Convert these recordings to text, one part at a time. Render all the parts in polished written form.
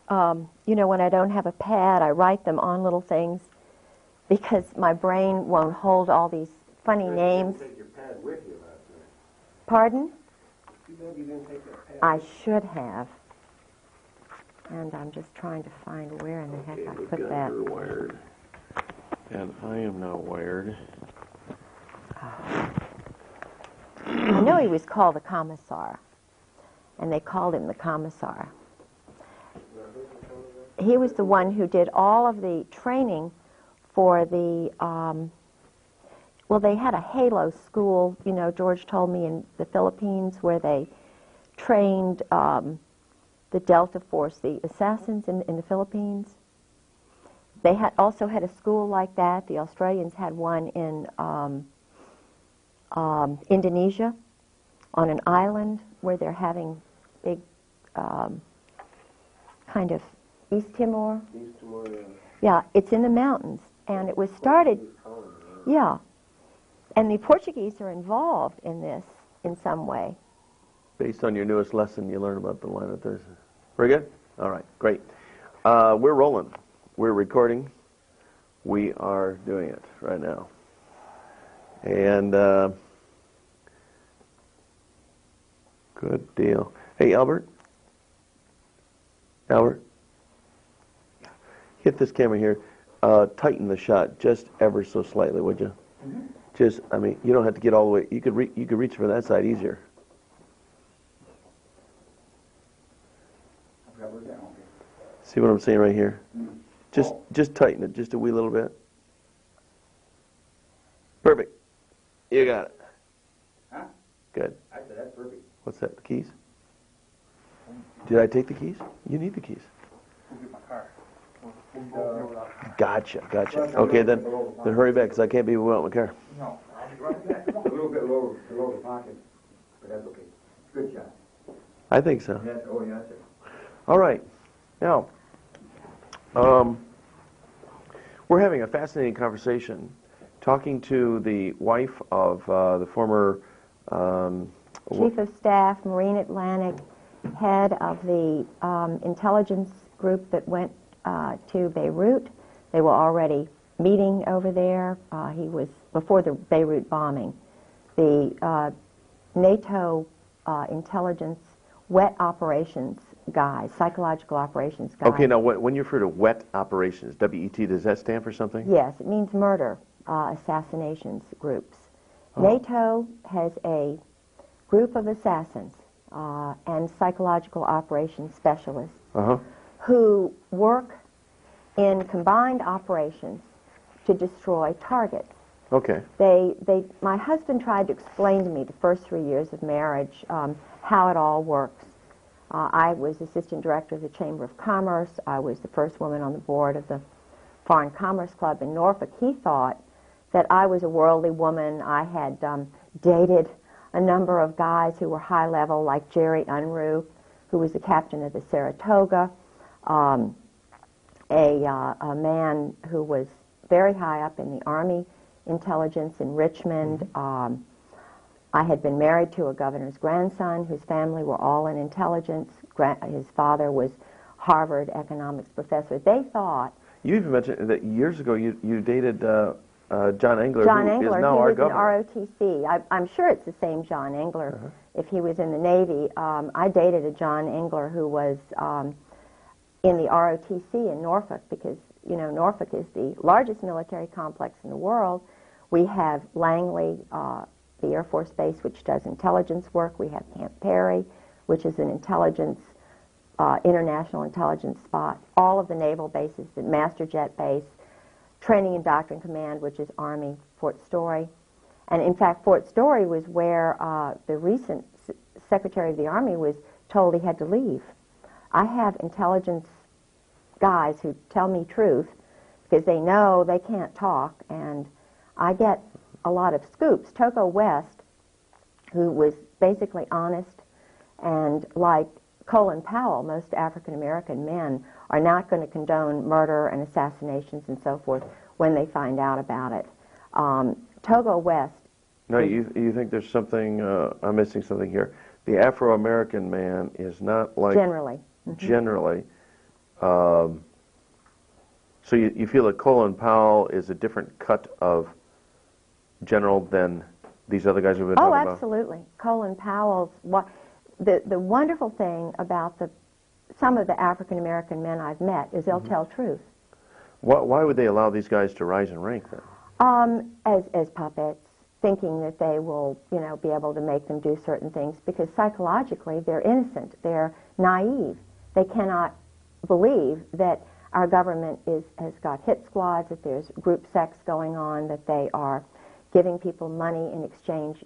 you know, when I don't have a pad, I write them on little things because my brain won't hold all these funny names. You didn't take your pad with you last night. Pardon? Too bad you didn't take that pad. I should have. And I'm just trying to find where in the heck I put that. Her wired. And I am now wired. I know he was called the Commissar, and they called him the Commissar. He was the one who did all of the training for the, well, they had a Halo school, you know, George told me, in the Philippines, where they trained the Delta Force, the assassins in the Philippines. They also had a school like that. The Australians had one in Indonesia, on an island where they're having big kind of East Timor. East Timor, yeah. Yeah, it's in the mountains, and it was started. Yeah, and the Portuguese are involved in this in some way. Based on your newest lesson, you learn about the line of Thursday. Very good? All right, great. We're rolling. We're recording. We are doing it right now. And good deal. Hey, Albert? Albert? Hit this camera here. Tighten the shot just ever so slightly, would you? Mm-hmm. Just, I mean, you don't have to get all the way. You could reach for that side easier. See what I'm saying right here? Just tighten it just a wee little bit. Perfect. You got it. Huh? Good. I said that's perfect. What's that? The keys? Did I take the keys? You need the keys. We'll get my car. Gotcha. Okay, then hurry back, because I can't be without my car. No, I'll be right back. A little bit lower below the pocket, but that's okay. Good shot. I think so. Yes, oh yes, sir. All right. Now, we're having a fascinating conversation, talking to the wife of the former Chief of Staff, Marine Atlantic, head of the intelligence group that went to Beirut. They were already meeting over there. He was, before the Beirut bombing, the NATO intelligence wet operations guys, psychological operations guys. Okay, now when you refer to wet operations, W-E-T, does that stand for something? Yes, it means murder, assassinations groups. Oh. NATO has a group of assassins and psychological operations specialists who work in combined operations to destroy targets. Okay. My husband tried to explain to me the first 3 years of marriage how it all works. I was assistant director of the Chamber of Commerce. I was the first woman on the board of the Foreign Commerce Club in Norfolk. He thought that I was a worldly woman. I had dated a number of guys who were high level, like Jerry Unruh, who was the captain of the Saratoga, a man who was very high up in the Army intelligence in Richmond. I had been married to a governor's grandson whose family were all in intelligence. His father was Harvard economics professor. They thought... You even mentioned that years ago you dated John Engler, John who Engler, is now our he governor. was in ROTC. I'm sure it's the same John Engler if he was in the Navy. I dated a John Engler who was in the ROTC in Norfolk because, you know, Norfolk is the largest military complex in the world. We have Langley, the Air Force Base, which does intelligence work. We have Camp Perry, which is an intelligence, international intelligence spot. All of the naval bases, the Master Jet Base, Training and Doctrine Command, which is Army, Fort Story. And in fact, Fort Story was where the recent Secretary of the Army was told he had to leave. I have intelligence guys who tell me truth because they know they can't talk, and I get a lot of scoops. Togo West, who was basically honest, and like Colin Powell, most African-American men are not going to condone murder and assassinations and so forth when they find out about it. Togo West... No, you think there's something, I'm missing something here. The Afro-American man is not like... Generally. Generally, So you feel that Colin Powell is a different cut of general than these other guys we've been talking about? Oh, absolutely. Colin Powell's the wonderful thing about some of the African American men I've met is they'll tell truth. Why would they allow these guys to rise in rank then? As puppets, thinking that they will, be able to make them do certain things because psychologically they're innocent, they're naive. They cannot believe that our government has got hit squads, that there's group sex going on, that they are giving people money in exchange,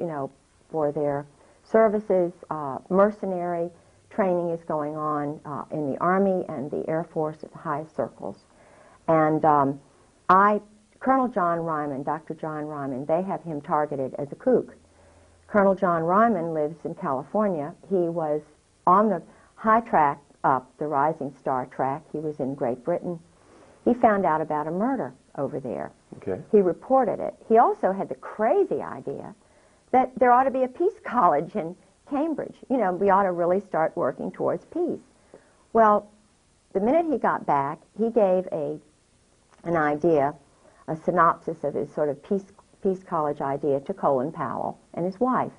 for their services. Mercenary training is going on in the Army and the Air Force at the highest circles. And Colonel John Ryman, Dr. John Ryman, they have him targeted as a kook. Colonel John Ryman lives in California. He was on the high track up, the Rising Star track. He was in Great Britain. He found out about a murder over there. Okay. He reported it. He also had the crazy idea that there ought to be a peace college in Cambridge. We ought to really start working towards peace. Well, the minute he got back, he gave an idea, a synopsis of his sort of peace college idea to Colin Powell and his wife.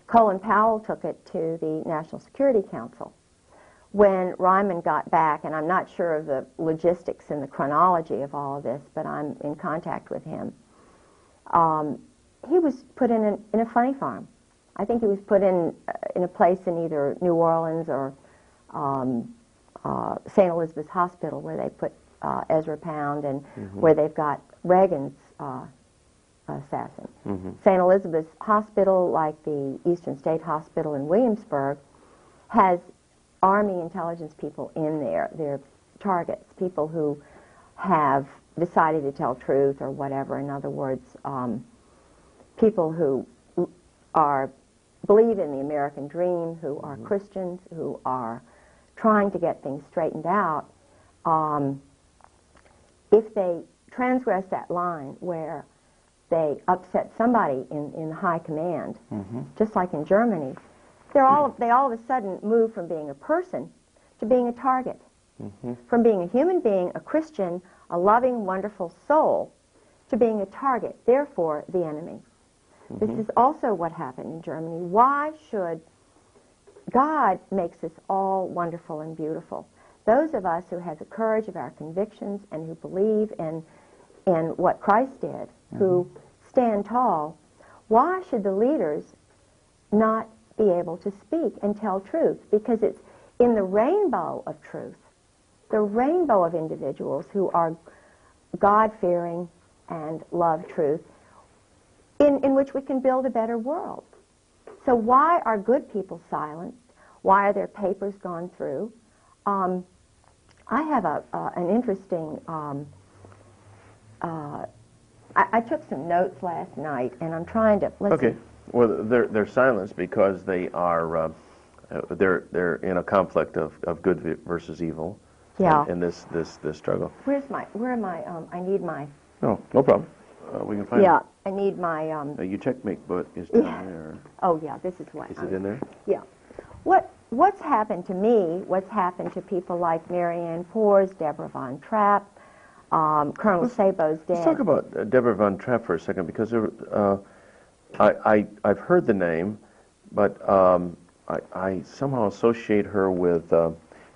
Colin Powell took it to the National Security Council. When Ryman got back, and I'm not sure of the logistics and the chronology of all of this, but I'm in contact with him, he was put in a funny farm. I think he was put in a place in either New Orleans or St. Elizabeth's Hospital where they put Ezra Pound and where they've got Reagan's assassin. St. Elizabeth's Hospital, like the Eastern State Hospital in Williamsburg, has Army intelligence people in there. They're targets, people who have decided to tell truth or whatever. In other words, people who believe in the American dream, who are Christians, who are trying to get things straightened out. If they transgress that line where they upset somebody in high command, just like in Germany, they all of a sudden move from being a person to being a target, from being a human being, a Christian, a loving, wonderful soul, to being a target, therefore the enemy. This is also what happened in Germany. Why should God makes us all wonderful and beautiful? Those of us who have the courage of our convictions and who believe in what Christ did, who stand tall, why should the leaders not be able to speak and tell truth? Because it's in the rainbow of truth, the rainbow of individuals who are God-fearing and love truth, in which we can build a better world. So why are good people silenced? Why are their papers gone through? I have an interesting, I took some notes last night, and I'm trying to, let's see. Well, they're silenced because they are, they're in a conflict of good versus evil. Yeah. In this struggle. Where am I? I need my. No problem. We can find it. Yeah, I need my. Your checkmate book is down there. Oh yeah, this is what. Is it in there? Yeah. What's happened to me? What's happened to people like Marianne Poors, Deborah Von Trapp, Colonel Sabo's dead. Let's talk about Deborah Von Trapp for a second, because I've heard the name, but I somehow associate her with there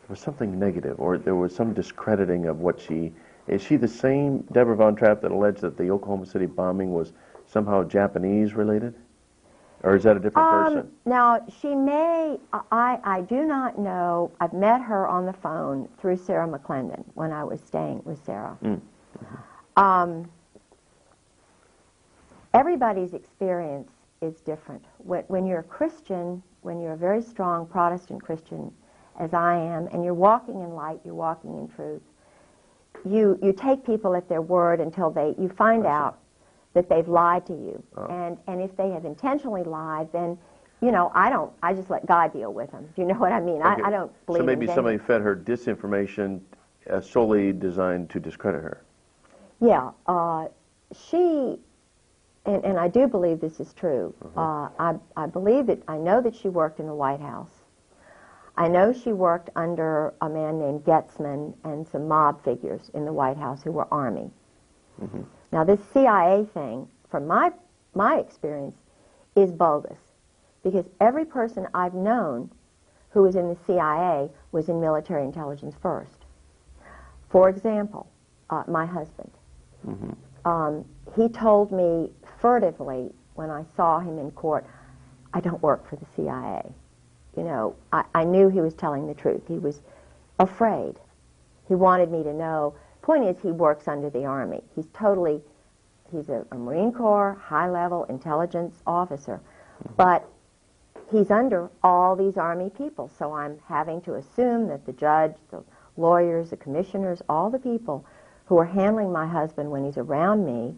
was something negative, or there was some discrediting of what she. Is she the same Deborah Von Trapp that alleged that the Oklahoma City bombing was somehow Japanese related? Or is that a different person? Now, she may, I do not know. I've met her on the phone through Sarah McClendon when I was staying with Sarah. Everybody's experience is different. When you're a Christian, when you're a very strong Protestant Christian, as I am, and you're walking in light, you're walking in truth, you take people at their word until you find out that they've lied to you. And if they have intentionally lied, then, I just let God deal with them. Do you know what I mean? Okay. I don't believe So maybe in somebody fed her disinformation solely designed to discredit her. Yeah. She, and I do believe this is true, I believe that, I know that she worked in the White House. I know she worked under a man named Getzman and some mob figures in the White House who were Army. Mm-hmm. Now, this CIA thing, from my experience, is bogus, because every person I've known who was in the CIA was in military intelligence first. For example, my husband. Mm-hmm. He told me furtively when I saw him in court, I don't work for the CIA. You know, I knew he was telling the truth. He was afraid. He wanted me to know. Point is, he works under the Army. He's a Marine Corps, high-level intelligence officer. But he's under all these Army people, so I'm having to assume that the judge, the lawyers, the commissioners, all the people who are handling my husband when he's around me,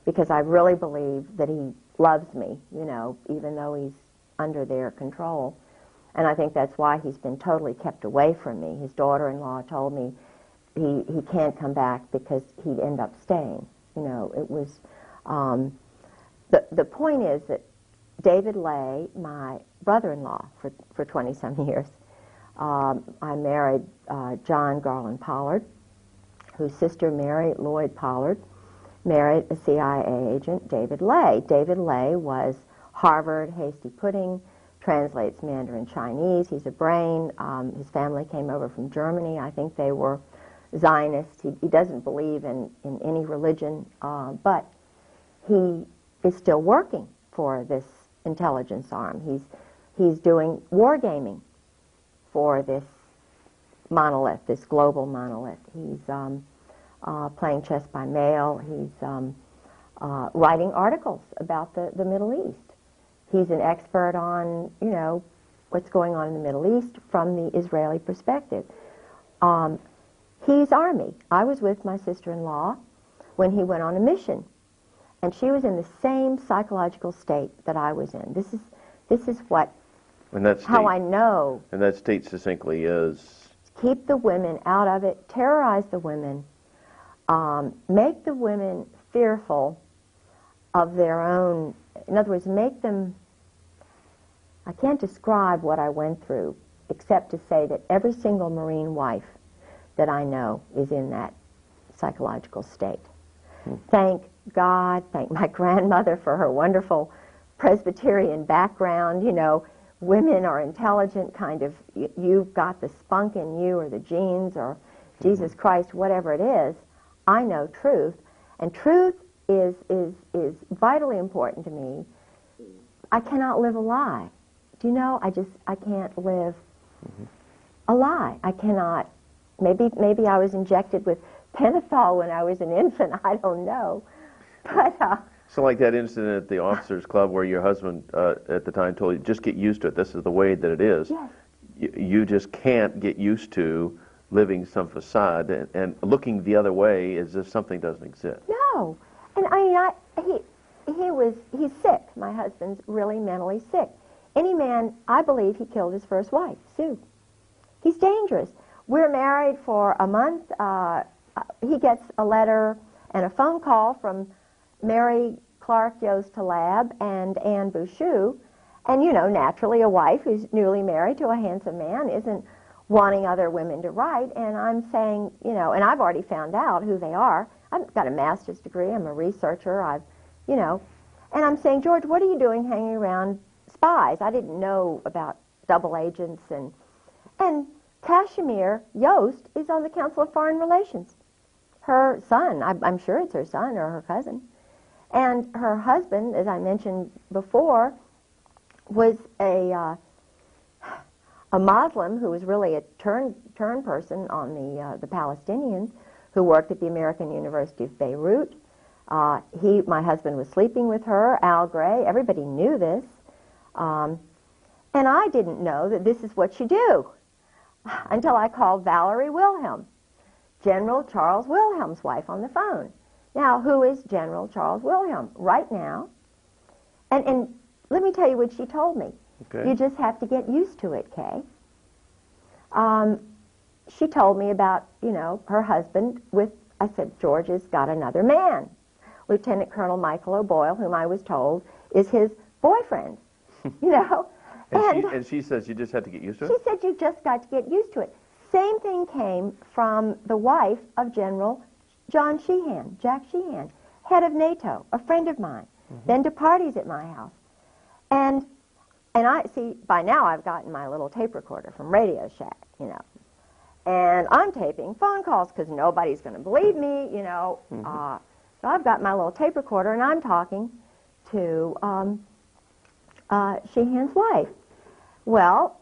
because I really believe that he loves me, you know, even though he's under their control. And I think that's why he's been totally kept away from me. His daughter-in-law told me he can't come back because he'd end up staying. You know, it was, the point is that David Lay, my brother-in-law for 20-some years, I married John Garland Pollard, whose sister Mary Lloyd Pollard married a CIA agent, David Lay. David Lay was Harvard hasty pudding, translates Mandarin Chinese. He's a brain. His family came over from Germany. I think they were Zionists. He doesn't believe in any religion, but he is still working for this intelligence arm. He's doing wargaming for this monolith, this global monolith. He's playing chess by mail. He's writing articles about the Middle East. He's an expert on, you know, what's going on in the Middle East from the Israeli perspective. He's Army. I was with my sister-in-law when he went on a mission, and she was in the same psychological state that I was in. This is what, And that state, how I know. And that state succinctly is? Keep the women out of it, terrorize the women, make the women fearful of their own, in other words, make them, I can't describe what I went through except to say that every single Marine wife that I know is in that psychological state. Thank God, thank my grandmother for her wonderful Presbyterian background. You know, women are intelligent, kind of, you've got the spunk in you or the genes or Jesus Christ, whatever it is. I know truth, and truth is vitally important to me. I cannot live a lie. Do you know, I can't live a lie. I cannot. Maybe I was injected with pentothal when I was an infant. I don't know. But So like that incident at the officers' club where your husband at the time told you, just get used to it. This is the way that it is. yes. You just can't get used to living some facade and looking the other way as if something doesn't exist. No. And I mean, he's sick. My husband's really mentally sick. Any man, I believe he killed his first wife, Sue. He's dangerous. We're married for a month. He gets a letter and a phone call from Mary Clark Yost Talab and Anne Bouchou. And, you know, naturally a wife who's newly married to a handsome man isn't wanting other women to write. And I'm saying, you know, and I've already found out who they are. I've got a master's degree. I'm a researcher. You know, and I'm saying, George, what are you doing hanging around spies? I didn't know about double agents. And Kashmir Yost is on the Council of Foreign Relations. Her son, I'm sure it's her son or her cousin. And her husband, as I mentioned before, was a Muslim who was really a turn person on the Palestinians, who worked at the American University of Beirut. My husband was sleeping with her, Al Gray. Everybody knew this. And I didn't know that this is what you do until I called Valerie Wilhelm, General Charles Wilhelm's wife, on the phone. Now, who is General Charles Wilhelm? Right now. And let me tell you what she told me. Okay. You just have to get used to it, Kay. She told me about, you know, her husband I said, George has got another man. Lieutenant Colonel Michael O'Boyle, whom I was told is his boyfriend, you know. And she says you just had to get used to She it? said you just got to get used to it. Same thing came from the wife of General John Sheehan, Jack Sheehan, head of NATO, a friend of mine, been to parties at my house. And I see, by now I've gotten my little tape recorder from Radio Shack, you know. And I'm taping phone calls because nobody's going to believe me, you know. So I've got my little tape recorder and I'm talking to Sheehan's wife. Well,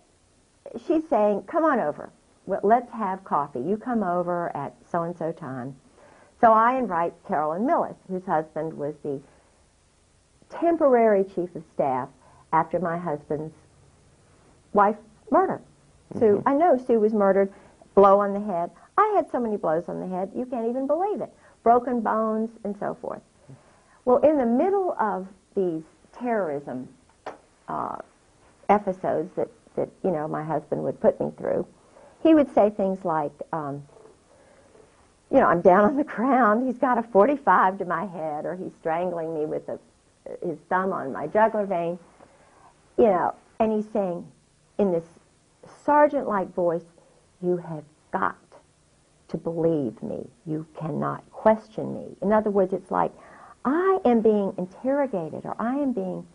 she's saying, come on over. Well, let's have coffee. You come over at so-and-so time. So I invite Carolyn Millis, whose husband was the temporary chief of staff after my husband's wife's murder. Sue, I know Sue was murdered, blow on the head. I had so many blows on the head, you can't even believe it. Broken bones and so forth. Well, in the middle of these terrorism episodes that you know, my husband would put me through, he would say things like, you know, I'm down on the ground, he's got a 45 to my head, or he's strangling me with his thumb on my jugular vein, you know, and he's saying in this sergeant-like voice, you have got to believe me. You cannot question me. In other words, it's like, I am being interrogated, or I am being,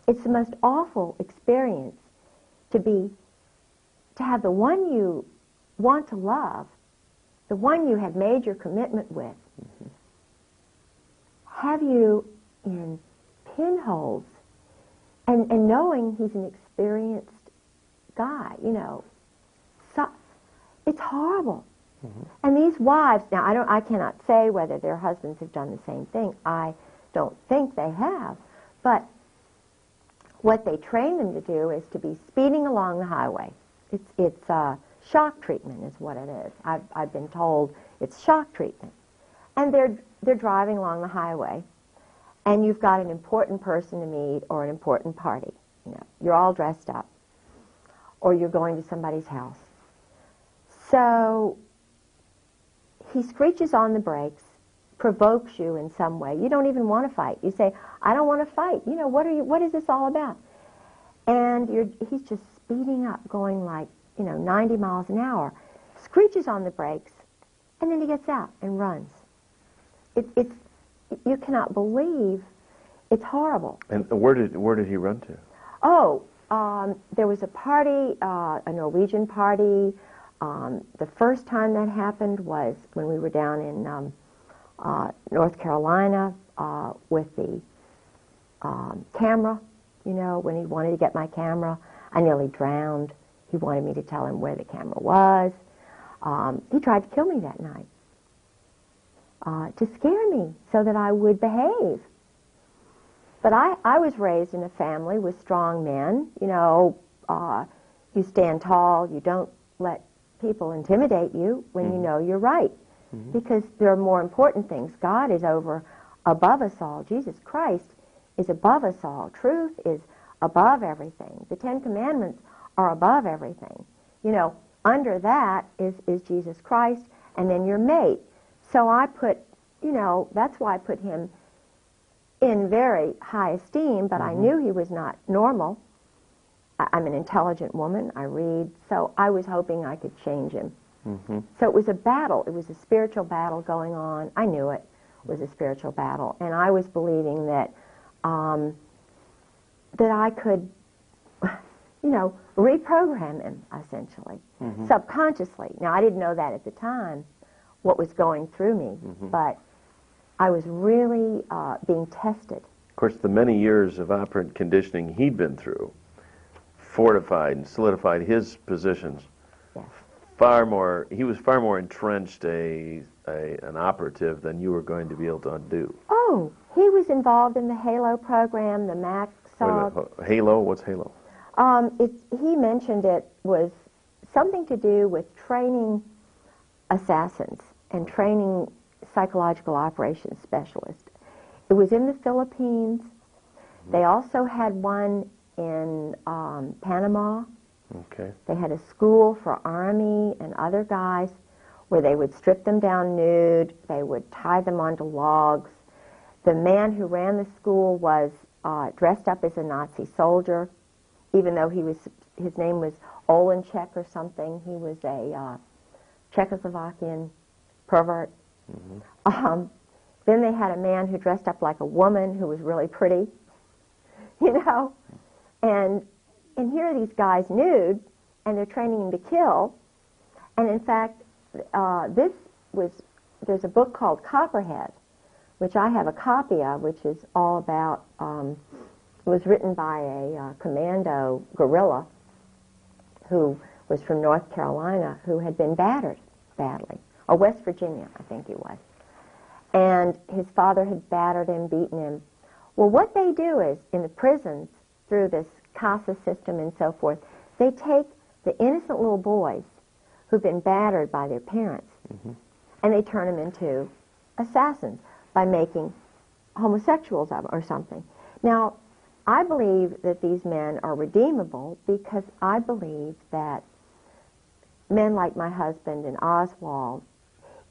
it's the most awful experience to have the one you want to love, the one you have made your commitment with, have you in pinholes, and knowing he's an experienced guy, you know. So, it's horrible. And these wives, now I cannot say whether their husbands have done the same thing. I don't think they have. But what they train them to do is to be speeding along the highway. It's shock treatment is what it is. I've been told it's shock treatment. And they're driving along the highway, and you've got an important person to meet or an important party. You know, you're all dressed up, or you're going to somebody's house. So he screeches on the brakes, provokes you in some way. You don't even want to fight. You say, I don't want to fight. You know, what is this all about? And he's just speeding up, going like, you know, 90 miles an hour, screeches on the brakes, and then he gets out and runs. You cannot believe, it's horrible. And where did he run to? Oh, there was a party, a Norwegian party. The first time that happened was when we were down in North Carolina with the camera, you know, when he wanted to get my camera. I nearly drowned. He wanted me to tell him where the camera was. He tried to kill me that night to scare me so that I would behave. But I was raised in a family with strong men. You know, you stand tall. You don't let people intimidate you when you know you're right. Because there are more important things. God is above us all. Jesus Christ is above us all. Truth is above everything. The Ten Commandments are above everything. You know, under that is Jesus Christ, and then your mate. So I put, you know, that's why I put him in very high esteem, but I knew he was not normal. I'm an intelligent woman. I read. So I was hoping I could change him. So it was a battle. It was a spiritual battle going on. I knew it was a spiritual battle. And I was believing that that I could, you know, reprogram him, essentially, subconsciously. Now, I didn't know that at the time, what was going through me, but I was really being tested. Of course, the many years of operant conditioning he'd been through fortified and solidified his positions. Yes. He was far more entrenched an operative than you were going to be able to undo. Oh, he was involved in the HALO program, the MAC Wait a minute, HALO? What's HALO? He mentioned it was something to do with training assassins and training psychological operations specialists. It was in the Philippines. They also had one in Panama. Okay. They had a school for Army and other guys where they would strip them down nude. They would tie them onto logs. The man who ran the school was dressed up as a Nazi soldier. even though his name was Olenchek or something, he was a Czechoslovakian pervert. Then they had a man who dressed up like a woman who was really pretty, you know, and here are these guys nude, and they're training them to kill. And in fact, there's a book called Copperhead, which I have a copy of, which is all about, it was written by a commando guerrilla who was from North Carolina, who had been battered badly, or West Virginia, I think he was. And his father had battered him, beaten him. Well, what they do is, in the prisons, through this CASA system and so forth, they take the innocent little boys who've been battered by their parents, and they turn them into assassins by making homosexuals of them or something. Now, I believe that these men are redeemable because I believe that men like my husband and Oswald,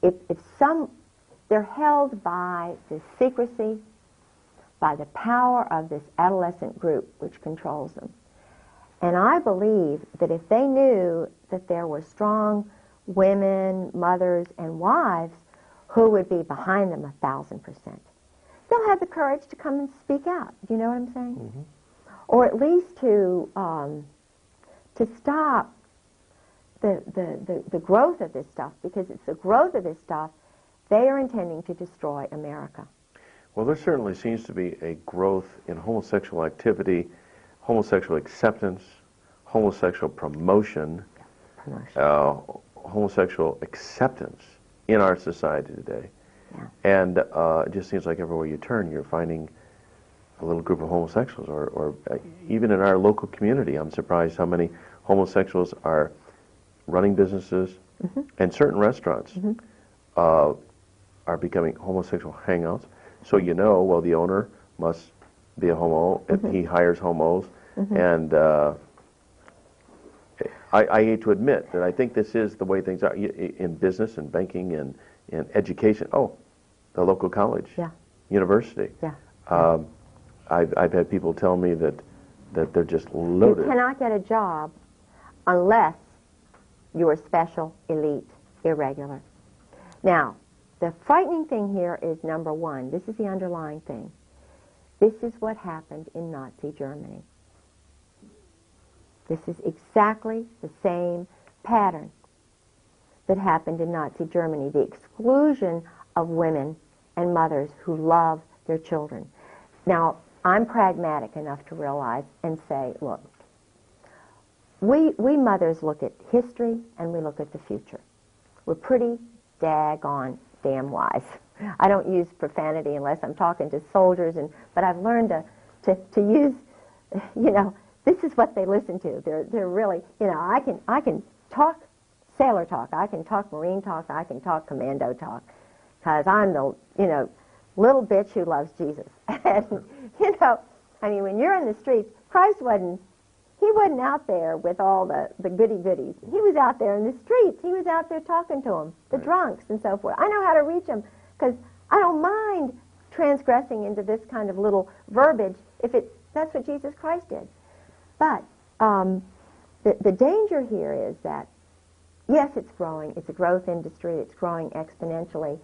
they're held by the secrecy, by the power of this adolescent group which controls them. And I believe that if they knew that there were strong women, mothers, and wives who would be behind them 1,000%, they'll have the courage to come and speak out. Do you know what I'm saying? Or at least to stop the growth of this stuff, because it's the growth of this stuff they are intending to destroy America. Well, there certainly seems to be a growth in homosexual activity, homosexual acceptance, homosexual promotion, homosexual acceptance in our society today. And it just seems like everywhere you turn, you're finding a little group of homosexuals, or even in our local community, I'm surprised how many homosexuals are running businesses, and certain restaurants are becoming homosexual hangouts. So you know, well, the owner must be a homo, and he hires homos, and I hate to admit that I think this is the way things are in business and banking and in education. Oh, the local college, university. I've had people tell me that they're just loaded. You cannot get a job unless you are special, elite, irregular. Now, the frightening thing here is, number one, this is the underlying thing. This is what happened in Nazi Germany. This is exactly the same pattern that happened in Nazi Germany, the exclusion of women and mothers who love their children. Now, I'm pragmatic enough to realize and say, look, we mothers look at history and we look at the future. We're pretty daggone damn wise. I don't use profanity unless I'm talking to soldiers, but I've learned to use, you know, this is what they listen to. They're really, you know, I can talk sailor talk, I can talk Marine talk, I can talk commando talk, because I'm the, you know, little bitch who loves Jesus. And, you know, I mean, when you're in the streets, Christ wasn't out there with all the goody-goodies. He was out there in the streets. He was out there talking to them, the drunks and so forth. I know how to reach them because I don't mind transgressing into this kind of little verbiage if that's what Jesus Christ did. But the danger here is that, yes, it's growing. It's a growth industry. It's growing exponentially.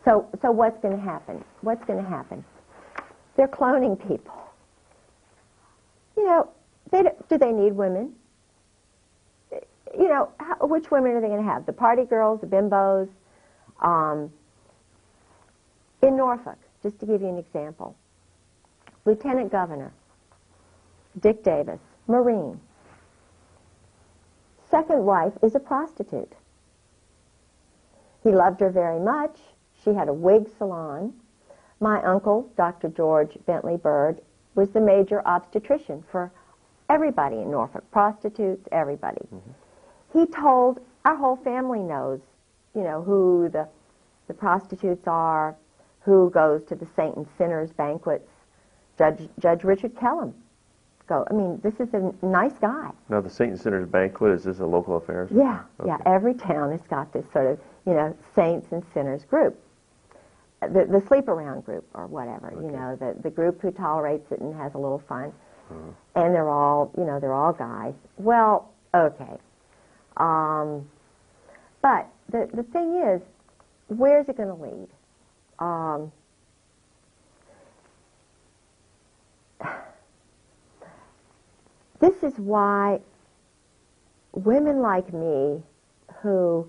So what's going to happen? What's going to happen? They're cloning people. You know, do they need women? You know, which women are they going to have? The party girls, the bimbos? In Norfolk, just to give you an example, Lieutenant Governor Dick Davis, Marine. Second wife is a prostitute. He loved her very much. She had a wig salon. My uncle, Dr. George Bentley Bird, was the major obstetrician for everybody in Norfolk, prostitutes, everybody. He told, our whole family knows, you know, who the prostitutes are, who goes to the Saint and Sinners banquets. Judge Richard Kellum. I mean, this is a nice guy. Now, the Saint and Sinners banquet, is this a local affair? Yeah, yeah. Every town has got this sort of, you know, Saints and Sinners group. The sleep around group or whatever, you know, the group who tolerates it and has a little fun. and they're all, they're all guys. Well, okay. But the thing is, where's it going to lead? This is why women like me who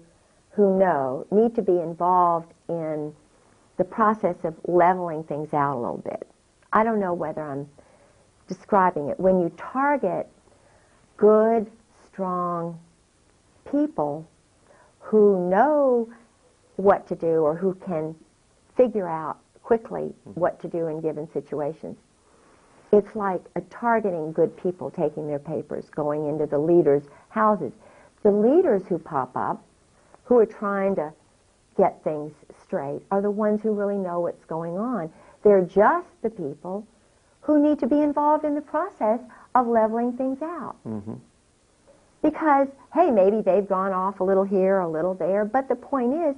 know need to be involved in the process of leveling things out a little bit. I don't know whether I'm describing it. When you target good, strong people who know what to do or who can figure out quickly what to do in given situations, it's like targeting good people, taking their papers, going into the leaders' houses. The leaders who pop up, who are trying to get things straight, are the ones who really know what's going on. They're just the people who need to be involved in the process of leveling things out. Mm-hmm. Because, hey, maybe they've gone off a little here, a little there, but the point is,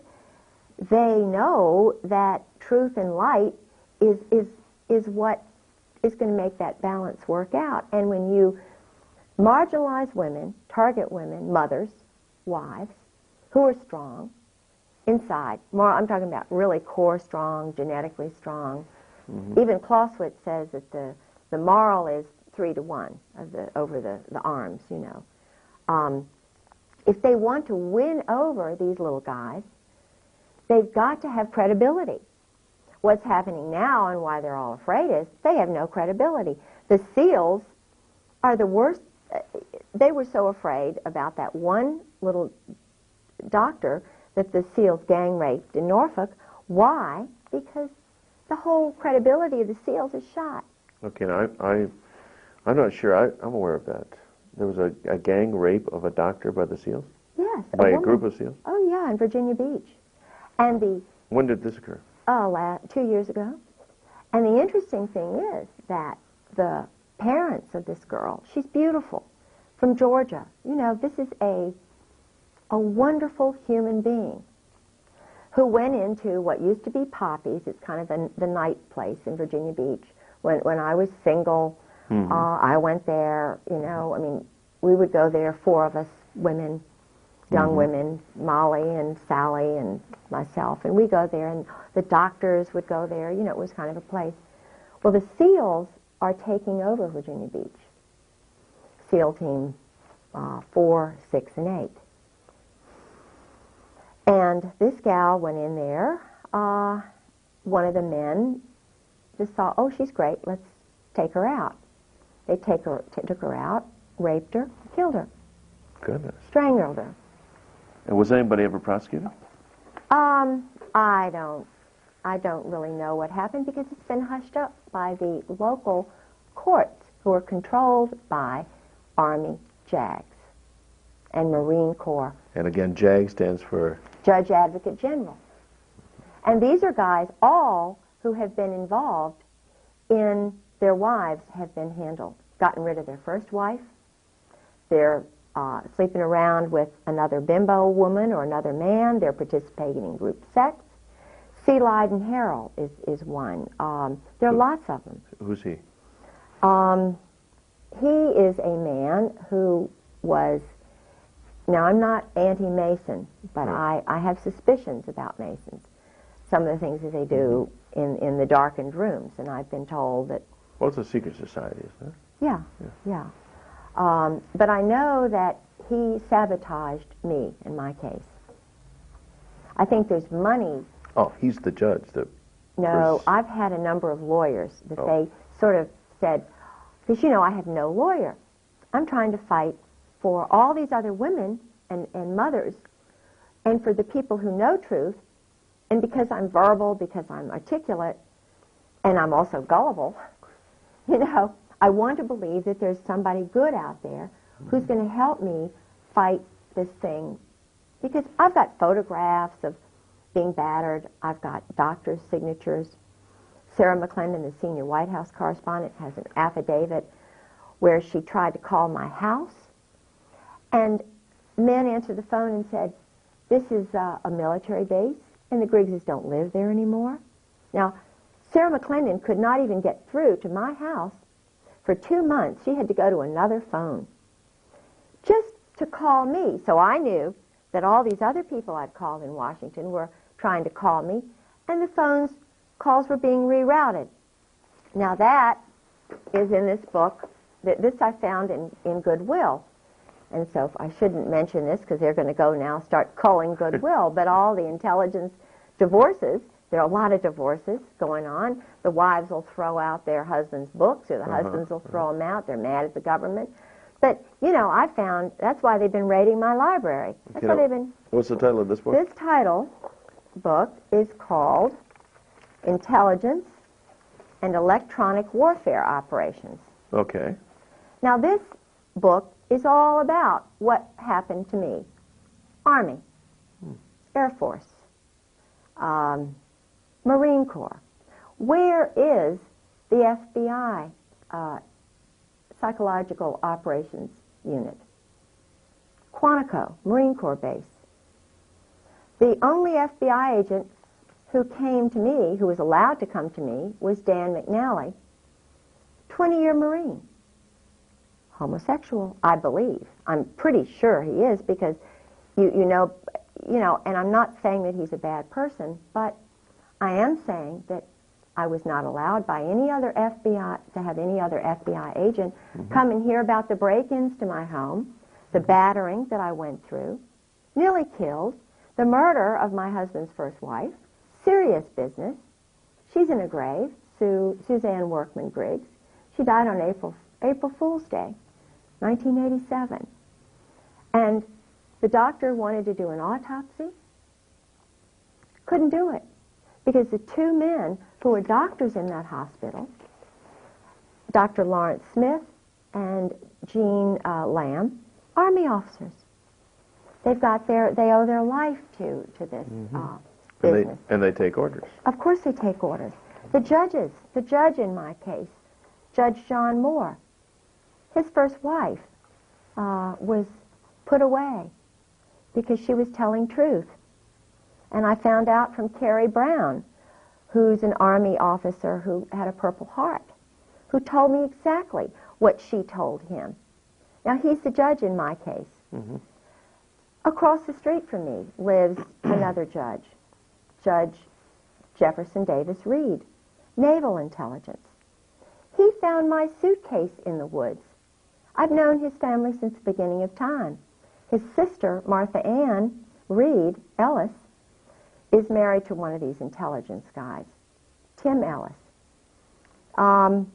they know that truth and light is what is going to make that balance work out. And when you marginalize women, target women, mothers, wives, who are strong inside, I'm talking about really core strong, genetically strong. Mm-hmm. Even Clausewitz says that the moral is 3-to-1 over the arms, If they want to win over these little guys, they've got to have credibility. What's happening now and why they're all afraid is they have no credibility. The SEALs are the worst. They were so afraid about that one little doctor that the SEALs gang raped in Norfolk. Why? Because the whole credibility of the SEALs is shot. Okay, now I'm not sure. I'm aware of that. There was a gang rape of a doctor by the SEALs? Yes. By a group of SEALs? Oh, yeah, in Virginia Beach. And when did this occur? 2 years ago. And the interesting thing is that the parents of this girl, she's beautiful, from Georgia. This is a wonderful human being who went into what used to be Poppy's. It's kind of the night place in Virginia Beach. When I was single, mm-hmm. I went there, we would go there, 4 of us women, young mm-hmm. women, Molly and Sally and myself, and we go there, and the doctors would go there. It was kind of a place. Well, the SEALs are taking over Virginia Beach. SEAL Team 4, 6, and 8. And this gal went in there. One of the men just thought, oh, she's great, let's take her out. They took her out, raped her, killed her. Goodness. Strangled her. And was anybody ever prosecuted? I don't really know what happened because it's been hushed up by the local courts who are controlled by Army JAGs and Marine Corps. And again, JAG stands for? Judge Advocate General. And these are guys, all who have been involved in their wives have been handled, gotten rid of their first wife. They're sleeping around with another bimbo woman or another man. They're participating in group sex. C. Lyden Harrell is one. There are lots of them. Who's he? He is a man who was, now I'm not anti-Mason, but right. I have suspicions about Masons. Some of the things that they do in the darkened rooms, and I've been told that... Well, it's a secret society, isn't it? Yeah. But I know that he sabotaged me in my case. I think there's money... Oh, he's the judge. No, I've had a number of lawyers that they sort of said, because, I have no lawyer. I'm trying to fight for all these other women and mothers, and for the people who know truth, and because I'm verbal, because I'm articulate, and I'm also gullible, I want to believe that there's somebody good out there who's going to help me fight this thing. Because I've got photographs of being battered. I've got doctors' signatures. Sarah McClendon, the senior White House correspondent, has an affidavit where she tried to call my house. And men answered the phone and said, this is a military base, and the Griggses don't live there anymore. Now, Sarah McClendon could not even get through to my house For 2 months, she had to go to another phone just to call me. So I knew that all these other people I'd called in Washington were trying to call me, and the calls were being rerouted. Now that is in this book. This I found in Goodwill. And so I shouldn't mention this because they're going to go now start calling Goodwill, but all the intelligence divorces, there are a lot of divorces going on. The wives will throw out their husbands' books, or the husbands will throw them out. They're mad at the government. But, you know, I found that's why they've been raiding my library. That's why they've been... What's the title of this book? This book is called Intelligence and Electronic Warfare Operations. Okay. Now, this book is all about what happened to me. Army, Air Force, Marine Corps. Where is the FBI Psychological Operations Unit? Quantico, Marine Corps base. The only FBI agent who came to me, who was allowed to come to me, was Dan McNally, 20-year Marine. Homosexual, I believe. I'm pretty sure he is, because you know, and I'm not saying that he's a bad person, but I am saying that I was not allowed by any other FBI to have any other FBI agent come and hear about the break-ins to my home, the battering that I went through, nearly killed, the murder of my husband's first wife, serious business. She's in a grave, Suzanne Workman Briggs. She died on April Fool's Day, 1987. And the doctor wanted to do an autopsy. Couldn't do it, because the 2 men who were doctors in that hospital, Dr. Lawrence Smith and Jean Lamb, Army officers. They owe their life to this business. And they take orders. Of course they take orders. The judge in my case, Judge John Moore, his first wife was put away because she was telling truth. And I found out from Carrie Brown, who's an Army officer who had a Purple Heart, who told me exactly what she told him. Now, he's the judge in my case. Across the street from me lives another judge, Judge Jefferson Davis Reed, Naval Intelligence. He found my suitcase in the woods. I've known his family since the beginning of time. His sister, Martha Ann Reed Ellis, is married to one of these intelligence guys, Tim Ellis, and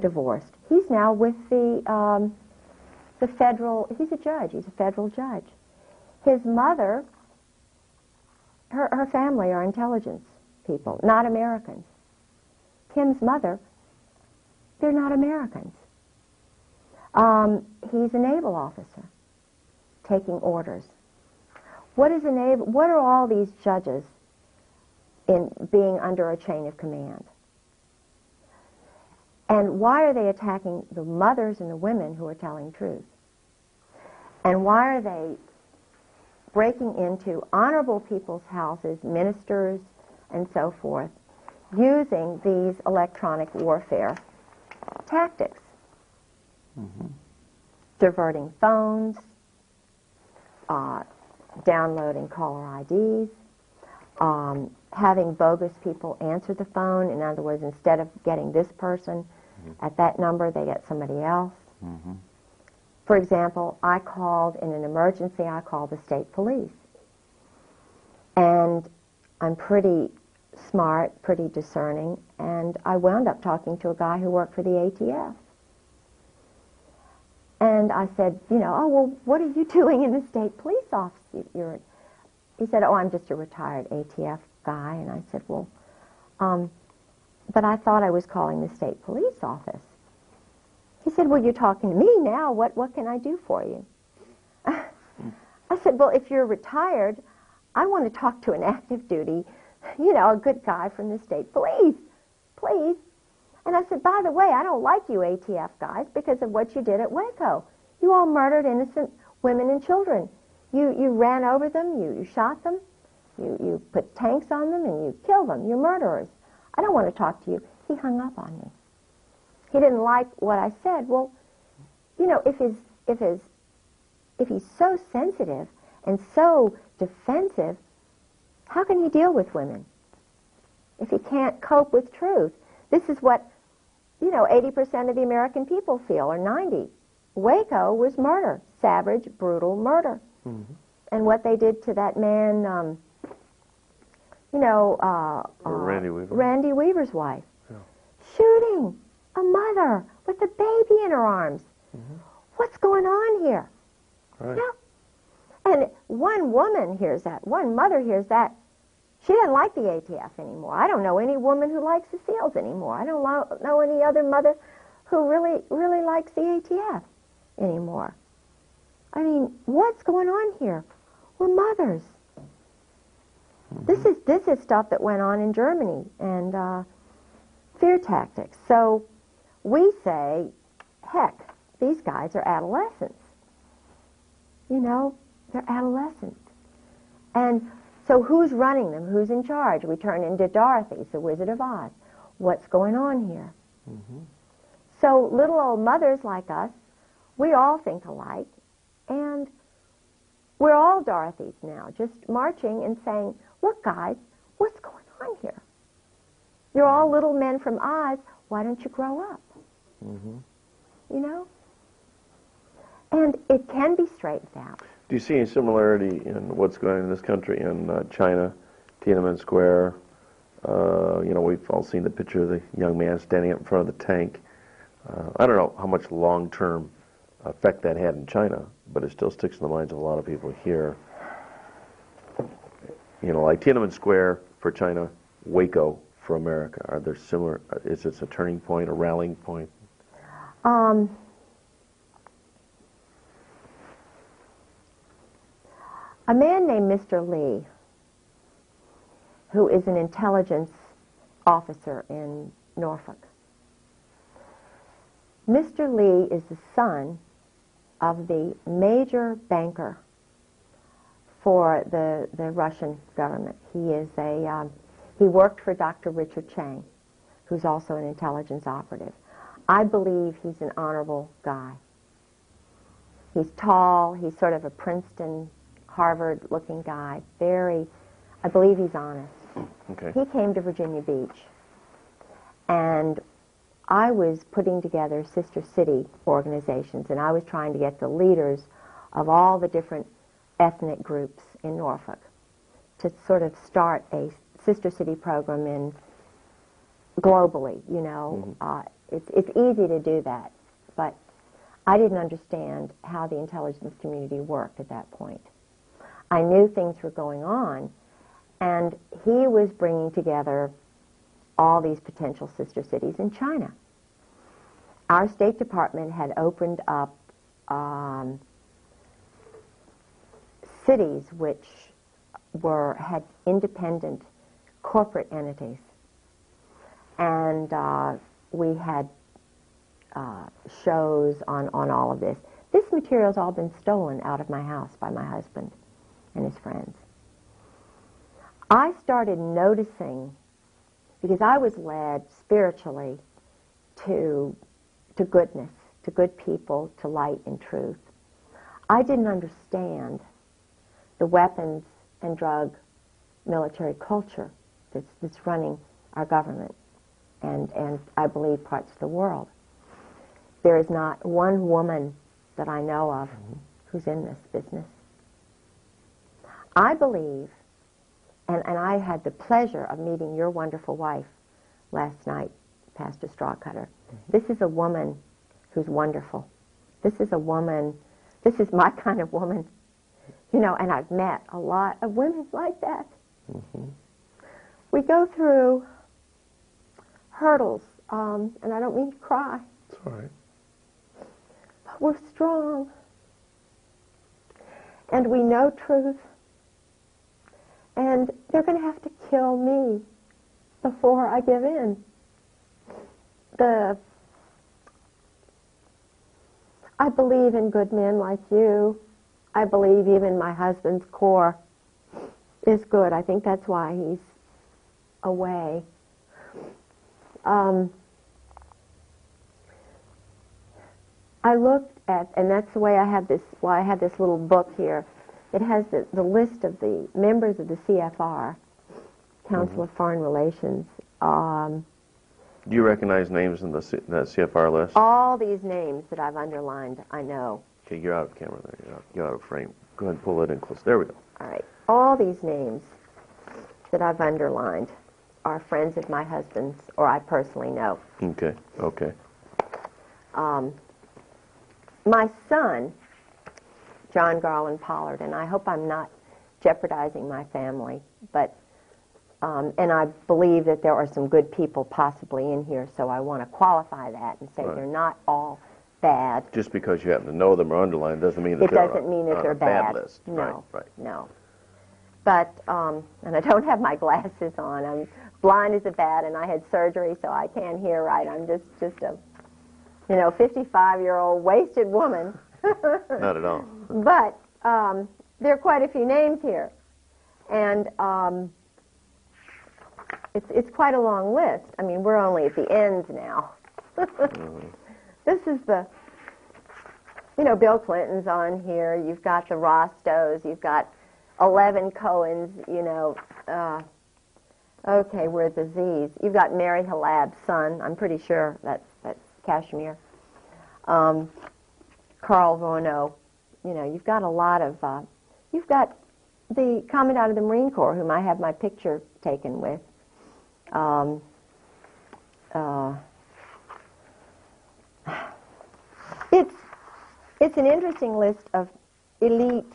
divorced. He's now with the federal, he's a federal judge. His mother, her family are intelligence people, not Americans. Tim's mother, they're not Americans. He's a naval officer taking orders. What are all these judges in being under a chain of command? And why are they attacking the mothers and the women who are telling truth? And why are they breaking into honorable people's houses, ministers, and so forth, using these electronic warfare tactics? Diverting phones, downloading caller IDs, having bogus people answer the phone. In other words, instead of getting this person at that number, they get somebody else. For example, I called in an emergency, I called the state police. And I'm pretty smart, pretty discerning, and I wound up talking to a guy who worked for the ATF. And I said, oh, well, what are you doing in the state police office? He said, oh, I'm just a retired ATF guy. And I said, well, but I thought I was calling the state police office. He said, well, you're talking to me now. What can I do for you? I said, well, if you're retired, I want to talk to an active duty, a good guy from the state police, please. And I said, by the way, I don't like you ATF guys because of what you did at Waco. You all murdered innocent women and children. You ran over them, you shot them, you put tanks on them, and you killed them. You're murderers. I don't want to talk to you. He hung up on me. he didn't like what I said. Well, you know, if he's so sensitive and so defensive, how can he deal with women if he can't cope with truth? This is what, you know, 80% of the American people feel, or 90. Waco was murder, savage, brutal murder. Mm-hmm. And what they did to that man, Randy Weaver's wife. Yeah. Shooting a mother with a baby in her arms. Mm-hmm. What's going on here? Right. Yeah. And one woman hears that. One mother hears that. She doesn't like the ATF anymore. I don't know any woman who likes the SEALs anymore. I don't know any other mother who really likes the ATF anymore. I mean, what's going on here? We're mothers. Mm-hmm. This is stuff that went on in Germany, and fear tactics. So we say, heck, these guys are adolescents. You know, they're adolescents. And so who's running them? Who's in charge? We turn into Dorothy, the Wizard of Oz. What's going on here? Mm-hmm. So little old mothers like us, we all think alike, and we're all Dorothys now, just marching and saying, look, guys, what's going on here? You're all little men from Oz. Why don't you grow up? Mm-hmm. You know? And it can be straightened out. Do you see any similarity in what's going on in this country, in China, Tiananmen Square? You know, we've all seen the picture of the young man standing up in front of the tank. I don't know how much long-term effect that had in China, but it still sticks in the minds of a lot of people here. You know, like Tiananmen Square for China, Waco for America. Are there similar? Is this a turning point, a rallying point? A man named Mr. Lee, who is an intelligence officer in Norfolk. Mr. Lee is the son of the major banker for the Russian government. He worked for Dr. Richard Chang, who's also an intelligence operative. I believe he's an honorable guy. He's tall, he's sort of a Princeton, Harvard-looking guy, I believe he's honest. Okay. He came to Virginia Beach, and I was putting together sister city organizations, and I was trying to get the leaders of all the different ethnic groups in Norfolk to sort of start a sister city program globally, you know. Mm-hmm. It's easy to do that, but I didn't understand how the intelligence community worked at that point. I knew things were going on, and he was bringing together all these potential sister cities in China. Our State Department had opened up cities which had independent corporate entities, and we had shows on all of this. This material's all been stolen out of my house by my husband and his friends. I started noticing, because I was led spiritually to goodness, to good people, to light and truth. I didn't understand the weapons and drug military culture that's running our government and I believe parts of the world. There is not one woman that I know of who's in this business. I believe, and I had the pleasure of meeting your wonderful wife last night, Pastor Strawcutter. This is a woman who's wonderful. This is my kind of woman. You know, and I've met a lot of women like that. Mm-hmm. We go through hurdles, and I don't mean to cry. It's all right. But we're strong. And we know truth. And they're going to have to kill me before I give in. I believe in good men like you. I believe even my husband's core is good. I think that's why he's away. I looked at, and that's the way I have this, why I have this little book here. It has the list of the members of the CFR, Council of Foreign Relations. Do you recognize names in that CFR list? All these names that I've underlined, I know. Okay, you're out of camera there. You're out of frame. Go ahead and pull it in close. There we go. All right. All these names that I've underlined are friends of my husband's, or I personally know. Okay, okay. My son, John Garland Pollard, and I hope I'm not jeopardizing my family, but and I believe that there are some good people possibly in here, so I want to qualify that and say they're not all bad. Just because you happen to know them or underline doesn't mean that they're on a bad list. No, right. No. But, and I don't have my glasses on. I'm blind as a bat, and I had surgery, so I can't hear right. I'm just a, 55-year-old wasted woman. Not at all. But there are quite a few names here, and it's quite a long list. I mean, we're only at the ends now. This is the, Bill Clinton's on here. You've got the Rostos. You've got 11 Cohens. Okay, we're at the Z's. You've got Mary Halab's son. I'm pretty sure that's Kashmir. Carl Vorno. You've got a lot of. You've got the Commandant of the Marine Corps, whom I have my picture taken with. It's an interesting list of elite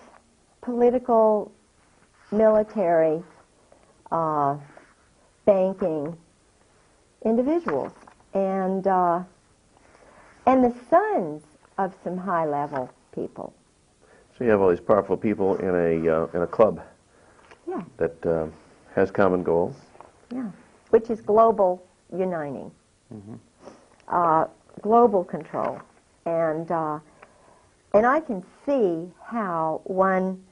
political, military, banking individuals, and the sons of some high-level people. So you have all these powerful people in a club. Yeah. That has common goals. Yeah. Which is global uniting, global control, and I can see how one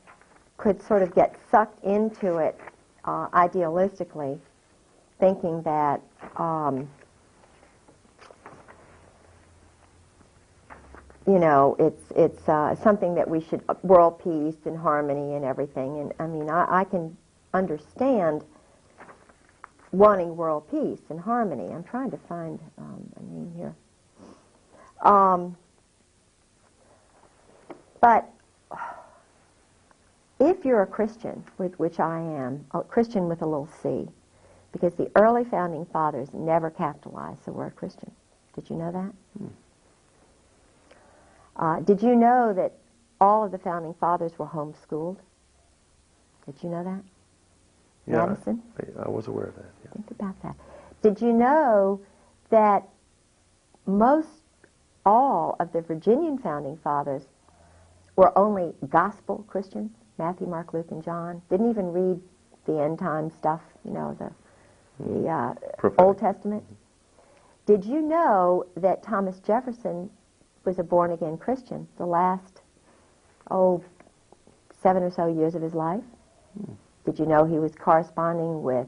could sort of get sucked into it idealistically, thinking that it's something that we should, world peace and harmony and everything. And I mean, I can understand wanting world peace and harmony. I'm trying to find a name here. But if you're a Christian, which I am, a Christian with a little c, because the early founding fathers never capitalized the word Christian. Did you know that? Did you know that all of the founding fathers were homeschooled? Did you know that? Yeah, Madison? I was aware of that. Yeah. Think about that. Did you know that most all of the Virginian founding fathers were only gospel Christians? Matthew, Mark, Luke, and John. Didn't even read the end time stuff, the Old Testament. Did you know that Thomas Jefferson was a born-again Christian the last, 7 or so years of his life? Did you know he was corresponding with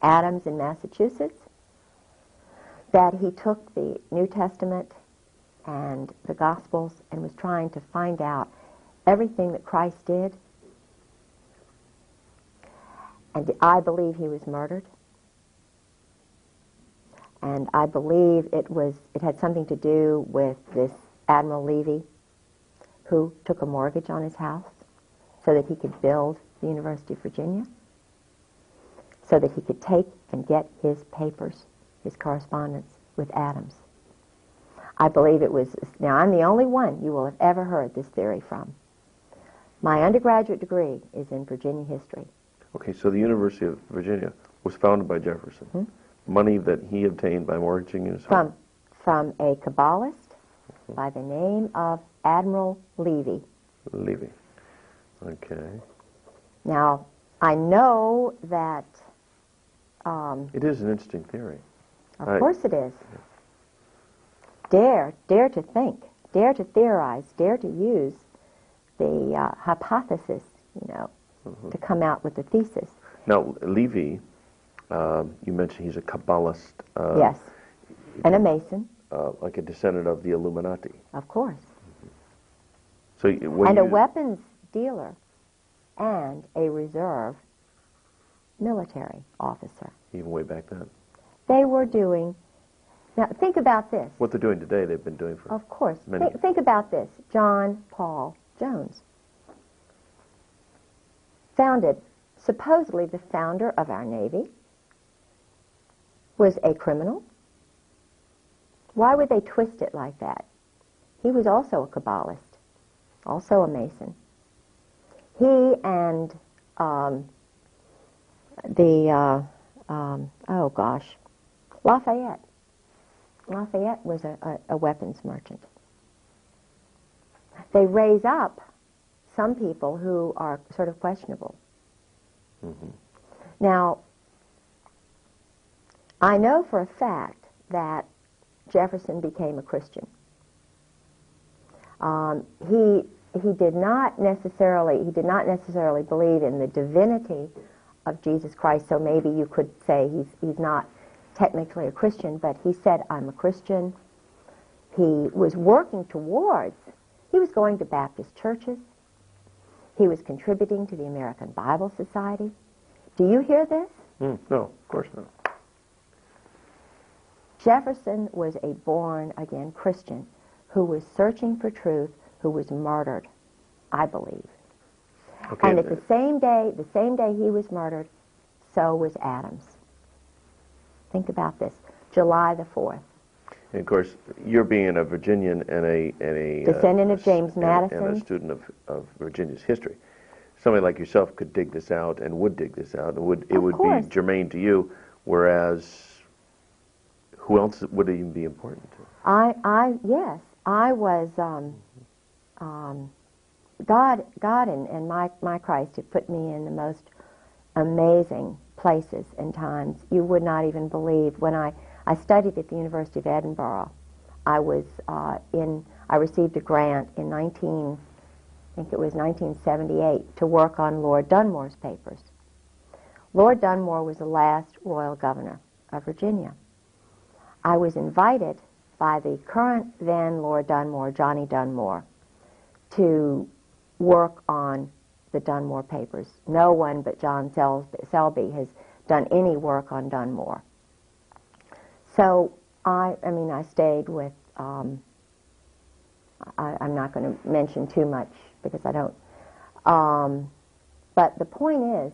Adams in Massachusetts? That he took the New Testament and the Gospels and was trying to find out everything that Christ did? And I believe he was murdered. And I believe it had something to do with this Admiral Levy, who took a mortgage on his house so that he could build the University of Virginia, so that he could take and get his papers, his correspondence with Adams. I believe it was, now I'm the only one you will have ever heard this theory from. My undergraduate degree is in Virginia history. Okay, so the University of Virginia was founded by Jefferson. Money that he obtained by mortgaging his home. From a Kabbalist by the name of Admiral Levy. Levy. Okay. Now, I know that... it is an interesting theory. Of course it is. Dare to think, dare to theorize, dare to use the hypothesis, to come out with the thesis. Now, Levy, you mentioned he's a Kabbalist. Yes, and a Mason. like a descendant of the Illuminati. Of course. So when A you, weapons dealer and a reserve military officer. even way back then, They were doing, now think about this. what they're doing today, they've been doing for Of course. many. Think about this. John Paul Jones. Supposedly the founder of our Navy, was a criminal. Why would they twist it like that? He was also a Kabbalist, also a Mason. He and Lafayette. Lafayette was a weapons merchant. They raise up some people who are sort of questionable. Mm-hmm. Now, I know for a fact that Jefferson became a Christian. He did not necessarily believe in the divinity of Jesus Christ. So maybe you could say he's not technically a Christian, but he said, "I'm a Christian." He was working towards. He was going to Baptist churches. He was contributing to the American Bible Society. Do you hear this? No, of course not. Jefferson was a born-again Christian who was searching for truth, who was murdered, I believe. Okay. And at the same day he was murdered, so was Adams. Think about this. July the 4th. And of course, you're being a Virginian and a Descendant of James and Madison. a student of Virginia's history. Somebody like yourself could dig this out and would dig this out, and would course. be germane to you, whereas who else would it even be important to? Yes, I was, God and my Christ had put me in the most amazing places and times. You would not even believe. When I studied at the University of Edinburgh, I received a grant in 1978 to work on Lord Dunmore's papers. Lord Dunmore was the last royal governor of Virginia. I was invited by the current then Lord Dunmore, Johnny Dunmore, to work on the Dunmore papers. No one but John Selby has done any work on Dunmore. So I stayed with, I'm not going to mention too much because I don't, but the point is,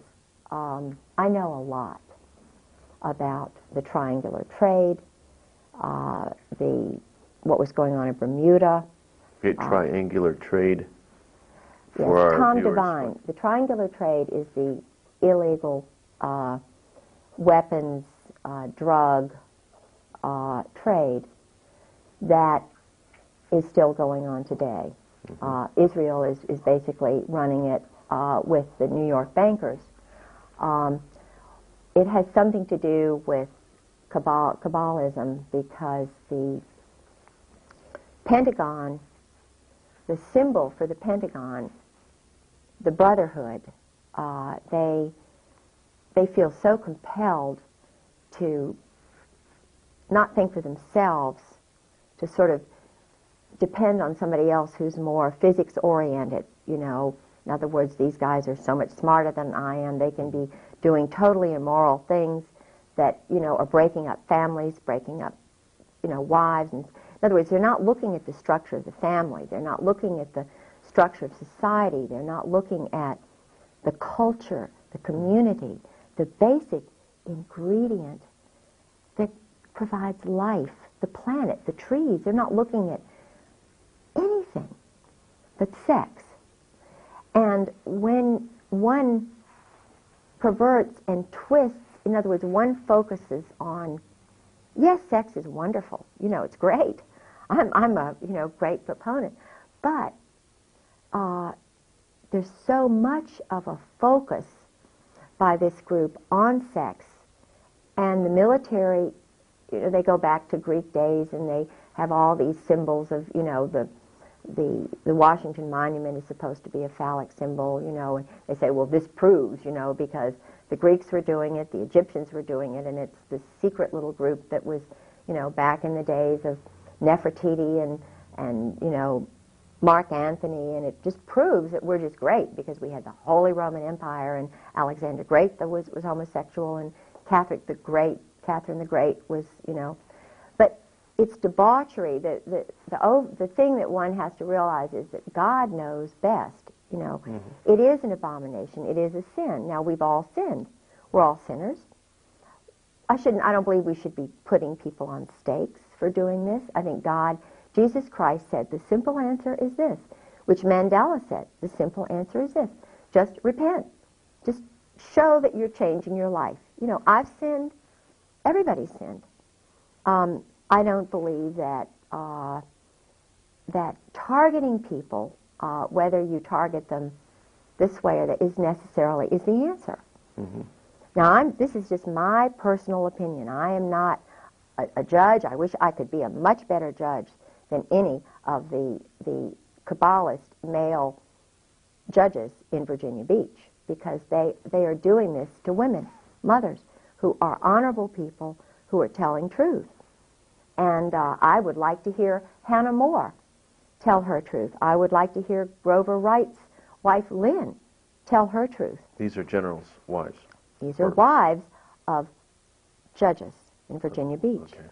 I know a lot about the triangular trade, what was going on in Bermuda. Triangular trade. Yes, For our Tom viewers. Devine. The triangular trade is the illegal weapons, drug trade that is still going on today. Mm-hmm. Israel is basically running it with the New York bankers. It has something to do with Kabbalism because the Pentagon, the symbol for the Pentagon, the Brotherhood, they feel so compelled to not think for themselves, to sort of depend on somebody else who's more physics oriented, you know. In other words, these guys are so much smarter than I am. They can be doing totally immoral things that, you know, are breaking up families, breaking up, you know, wives. And in other words, they're not looking at the structure of the family. They're not looking at the structure of society. They're not looking at the culture, the community, the basic ingredient that provides life, the planet, the trees. They're not looking at anything but sex. And when one perverts and twists, in other words, one focuses on, yes, sex is wonderful. You know, it's great. I'm a, you know, great proponent. But there's so much of a focus by this group on sex, and the military, you know, they go back to Greek days and they have all these symbols of, you know, the Washington Monument is supposed to be a phallic symbol, you know, and they say, well, this proves, you know, because the Greeks were doing it, the Egyptians were doing it, and it's this secret little group that was, you know, back in the days of Nefertiti and you know, Mark Antony, and it just proves that we're just great because we had the Holy Roman Empire, and Alexander the Great that was homosexual, and Catherine the Great was, you know. But it's debauchery. The thing that one has to realize is that God knows best. You know, it is an abomination. It is a sin. Now, we've all sinned. We're all sinners. I don't believe we should be putting people on stakes for doing this. I think Jesus Christ said, the simple answer is this, which Mandela said, the simple answer is this. Just repent. Just show that you're changing your life. You know, I've sinned. Everybody's sinned. I don't believe that that targeting people, whether you target them this way or that, is necessarily the answer. Now, this is just my personal opinion. I am not a judge. I wish I could be a much better judge than any of the Kabbalist male judges in Virginia Beach, because they are doing this to women, mothers, who are honorable people who are telling truth. And I would like to hear Hannah More tell her truth. I would like to hear Grover Wright's wife, Lynn, tell her truth. These are generals' wives. These are wives of judges in Virginia Beach. Okay.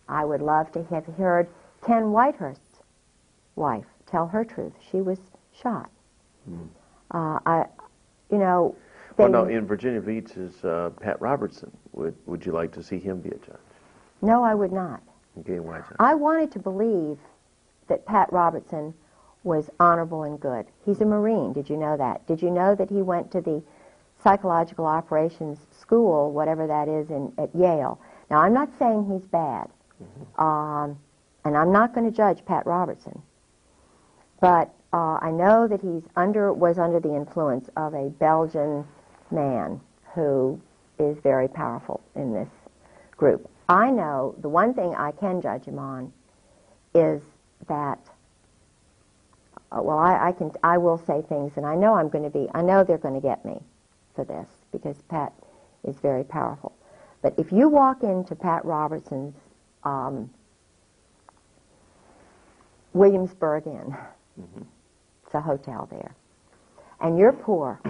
I would love to have heard Ken Whitehurst's wife tell her truth. She was shot. You know. Well, no, in Virginia Beach is Pat Robertson. Would you like to see him be a judge? No, I would not. Okay, why is that? I wanted to believe that Pat Robertson was honorable and good. He's a Marine. Did you know that? Did you know that he went to the psychological operations school, whatever that is, at Yale? Now, I'm not saying he's bad, and I'm not going to judge Pat Robertson, but I know that he was under the influence of a Belgian man who is very powerful in this group. I know the one thing I can judge him on is that, well, I will say things, and I know they're going to get me for this, because Pat is very powerful. But if you walk into Pat Robertson's Williamsburg Inn, it's a hotel there, and you're poor,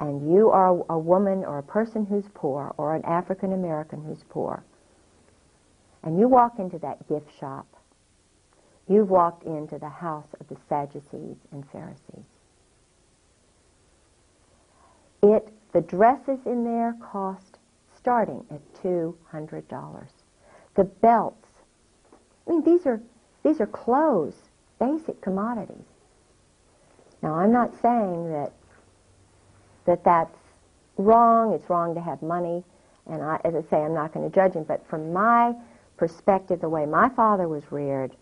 and you are a woman or a person who's poor, or an African American who's poor, and you walk into that gift shop, you've walked into the house of the Sadducees and Pharisees. The dresses in there cost starting at $200. The belts, I mean, these are clothes, basic commodities. Now, I'm not saying that's wrong. It's wrong to have money, and as I say, I'm not going to judge him. But from my perspective, the way my father was reared,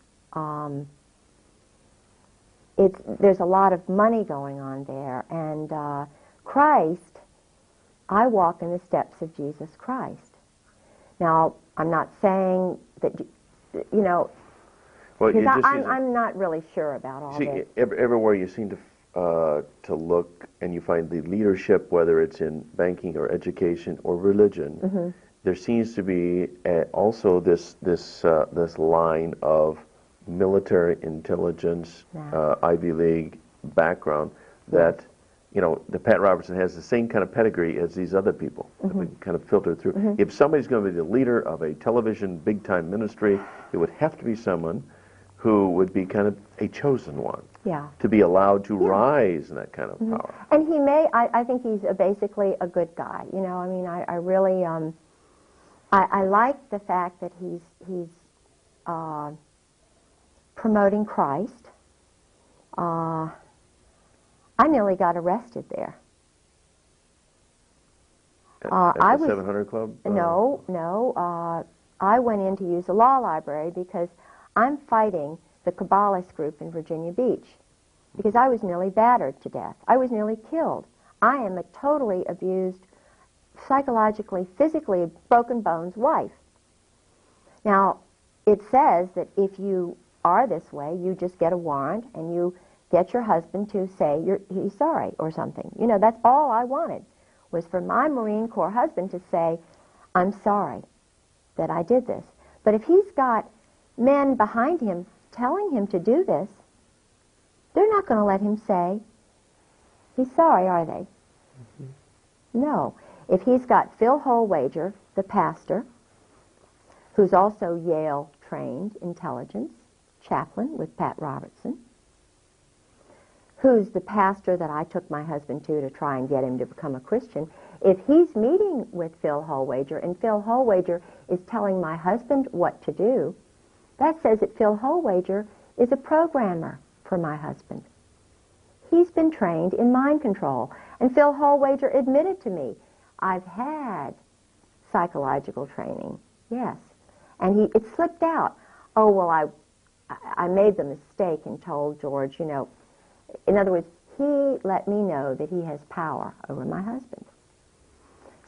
there's a lot of money going on there, and Christ. I walk in the steps of Jesus Christ. Now, I'm not saying that, you know, because I'm not really sure about all this. Everywhere you seem to look, and you find the leadership, whether it's in banking or education or religion, there seems to be also this line of military intelligence, Ivy League background that. You know, the Pat Robertson has the same kind of pedigree as these other people that we kind of filter through. If somebody's going to be the leader of a television big-time ministry, it would have to be someone who would be kind of a chosen one to be allowed to rise in that kind of power. And I think he's basically a good guy. You know, I mean, I really, I like the fact that he's promoting Christ. I nearly got arrested there. At the 700 Club? No. I went in to use the law library because I'm fighting the Kabbalist group in Virginia Beach, because I was nearly battered to death. I was nearly killed. I am a totally abused, psychologically, physically broken bones wife. Now, it says that if you are this way, you just get a warrant and you get your husband to say he's sorry or something. You know, that's all I wanted, was for my Marine Corps husband to say, I'm sorry that I did this. But if he's got men behind him telling him to do this, they're not going to let him say he's sorry, are they? No. If he's got Phil Holwager, the pastor, who's also Yale-trained intelligence chaplain with Pat Robertson, who's the pastor that I took my husband to try and get him to become a Christian, if he's meeting with Phil Holwager and Phil Holwager is telling my husband what to do, that says that Phil Holwager is a programmer for my husband. He's been trained in mind control. And Phil Holwager admitted to me, I've had psychological training, yes. And it slipped out. Oh, well, I made the mistake and told George, you know, in other words, he let me know that he has power over my husband.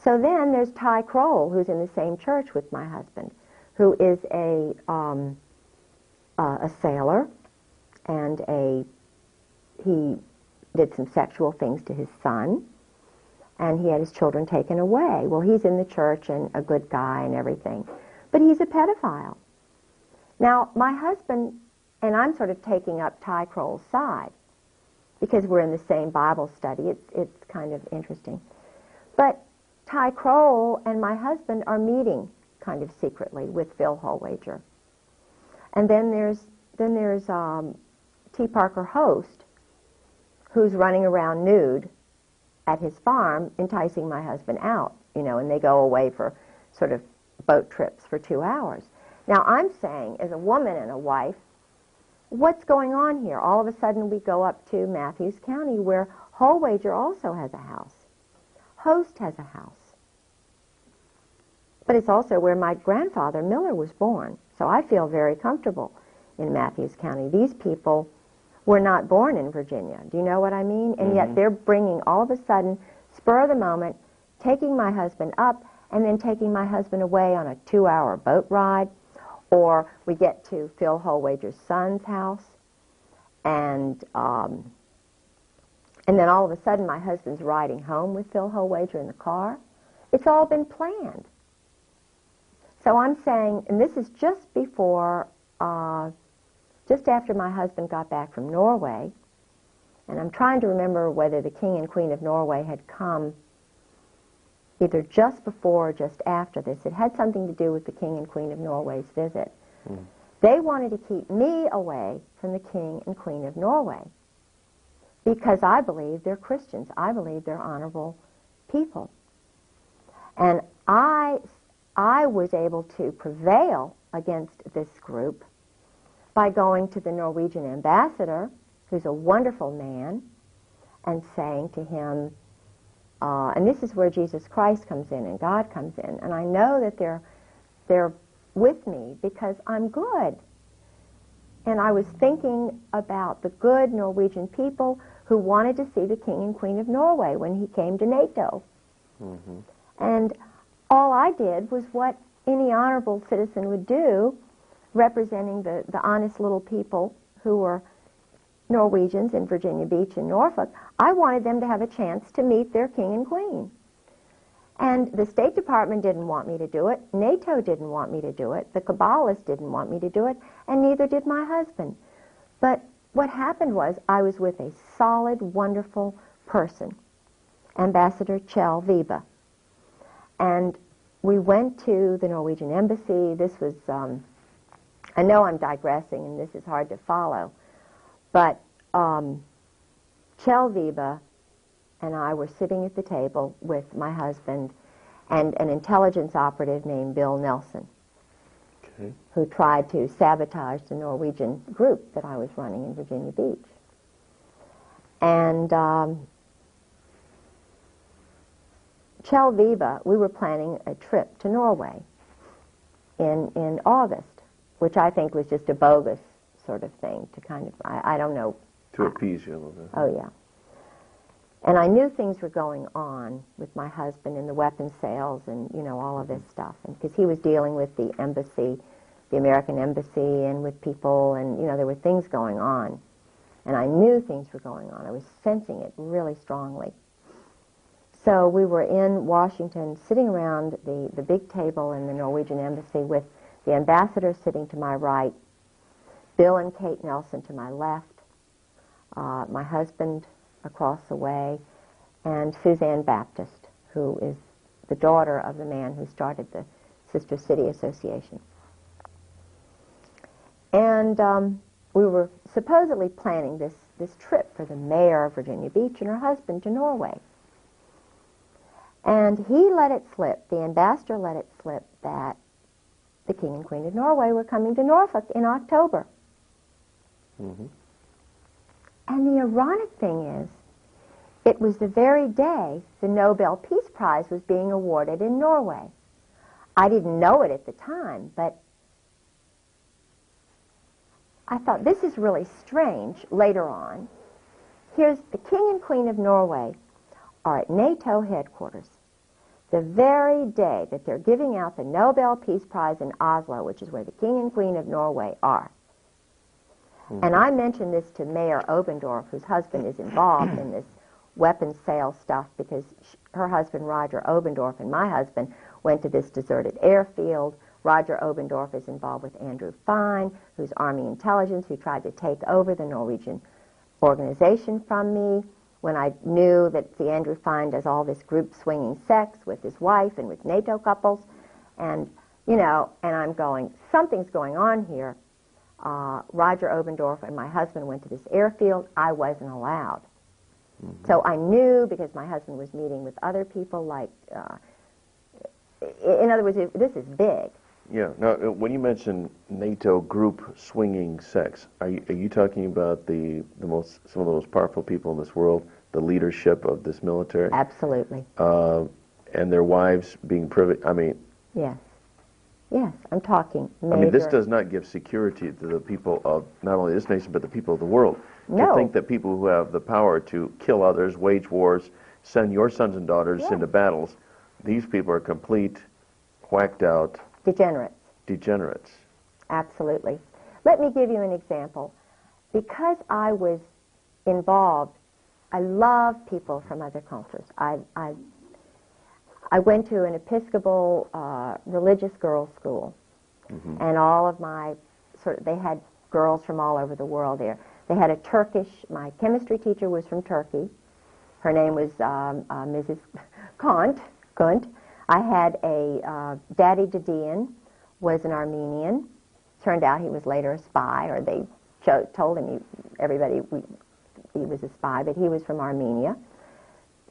So then there's Ty Kroll, who's in the same church with my husband, who is a sailor, and he did some sexual things to his son, and he had his children taken away. Well, he's in the church and a good guy and everything, but he's a pedophile. Now, my husband, and I'm sort of taking up Ty Kroll's side, because we're in the same Bible study. It's kind of interesting. But Ty Kroll and my husband are meeting kind of secretly with Phil Holwager. And then there's T. Parker Host, who's running around nude at his farm, enticing my husband out, you know, and they go away for sort of boat trips for 2 hours. Now, I'm saying, as a woman and a wife, what's going on here? All of a sudden, we go up to Matthews County, where Holwager also has a house. Host has a house. But it's also where my grandfather, Miller, was born. So I feel very comfortable in Matthews County. These people were not born in Virginia. Do you know what I mean? And yet they're bringing, all of a sudden, spur of the moment, taking my husband up and then taking my husband away on a 2-hour boat ride. Or we get to Phil Holwager's son's house, and then all of a sudden my husband's riding home with Phil Holwager in the car. It's all been planned. So I'm saying, and this is just before, just after my husband got back from Norway, and I'm trying to remember whether the King and Queen of Norway had come either just before or just after this. It had something to do with the King and Queen of Norway's visit. They wanted to keep me away from the King and Queen of Norway because I believe they're Christians. I believe they're honorable people. And I was able to prevail against this group by going to the Norwegian ambassador, who's a wonderful man, and saying to him, and this is where Jesus Christ comes in and God comes in. And I know that they're with me because I'm good. And I was thinking about the good Norwegian people who wanted to see the King and Queen of Norway when he came to NATO. And all I did was what any honorable citizen would do, representing the honest little people who were Norwegians in Virginia Beach and Norfolk. I wanted them to have a chance to meet their king and queen. And the State Department didn't want me to do it. NATO didn't want me to do it. The Kabbalists didn't want me to do it. And neither did my husband. But what happened was I was with a solid, wonderful person, Ambassador Kjell Vibe. And we went to the Norwegian embassy. This was, I know I'm digressing and this is hard to follow. But Kjell Vibe and I were sitting at the table with my husband and an intelligence operative named Bill Nelson, who tried to sabotage the Norwegian group that I was running in Virginia Beach. And Kjell Vibe, we were planning a trip to Norway in August, which I think was just a bogus sort of thing to kind of, I don't know. To appease you a little bit. Oh, yeah. And I knew things were going on with my husband in the weapons sales and, you know, all of this stuff. And because he was dealing with the embassy, the American embassy, and with people, and, you know, there were things going on. And I knew things were going on. I was sensing it really strongly. So we were in Washington, sitting around the big table in the Norwegian embassy with the ambassador sitting to my right, Bill and Kate Nelson to my left, my husband across the way, and Suzanne Baptist, who is the daughter of the man who started the Sister City Association. And we were supposedly planning this trip for the mayor of Virginia Beach and her husband to Norway. And he let it slip, the ambassador let it slip, that the King and Queen of Norway were coming to Norfolk in October. Mm-hmm. And the ironic thing is, it was the very day the Nobel Peace Prize was being awarded in Norway. I didn't know it at the time, but I thought, this is really strange later on. Here's the King and Queen of Norway are at NATO headquarters the very day that they're giving out the Nobel Peace Prize in Oslo, which is where the King and Queen of Norway are. Mm-hmm. And I mentioned this to Mayor Obendorf, whose husband is involved in this weapons sale stuff, because her husband, Roger Obendorf, and my husband went to this deserted airfield. Roger Obendorf is involved with Andrew Fine, who's Army intelligence, who tried to take over the Norwegian organization from me. When I knew that the Andrew Fine does all this group swinging sex with his wife and with NATO couples, and, you know, and I'm going, something's going on here. Roger Obendorf and my husband went to this airfield. I wasn't allowed. Mm-hmm. So I knew, because my husband was meeting with other people, like, in other words, this is big. Yeah. Now, when you mention NATO group swinging sex, are you talking about some of the most powerful people in this world, the leadership of this military? Absolutely. And their wives being privy? I mean. Yes. Yes, I'm talking major. I mean, this does not give security to the people of not only this nation, but the people of the world. No. To think that people who have the power to kill others, wage wars, send your sons and daughters into battles, these people are complete, whacked out degenerates. Absolutely. Let me give you an example. Because I was involved, I love people from other cultures. I went to an Episcopal religious girls' school, mm-hmm. and all of my they had girls from all over the world there. They had a my chemistry teacher was from Turkey. Her name was Mrs. Cant. I had a Daddy Didion was an Armenian. Turned out he was later a spy, or they told him he was a spy, but he was from Armenia.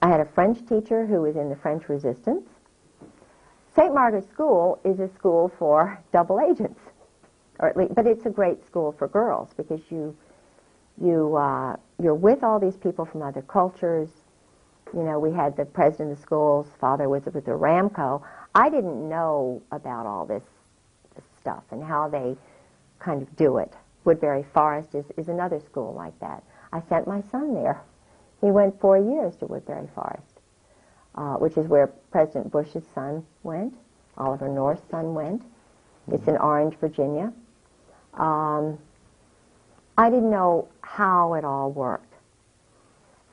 I had a French teacher who was in the French Resistance. St. Margaret's School is a school for double agents, or at least, but it's a great school for girls, because you're with all these people from other cultures. You know, we had the president of the school's father was with the Ramco. I didn't know about all this stuff and how they kind of do it. Woodbury Forest is another school like that. I sent my son there. He went 4 years to Woodbury Forest, which is where President Bush's son went, Oliver North's son went. It's in Orange, Virginia. I didn't know how it all worked.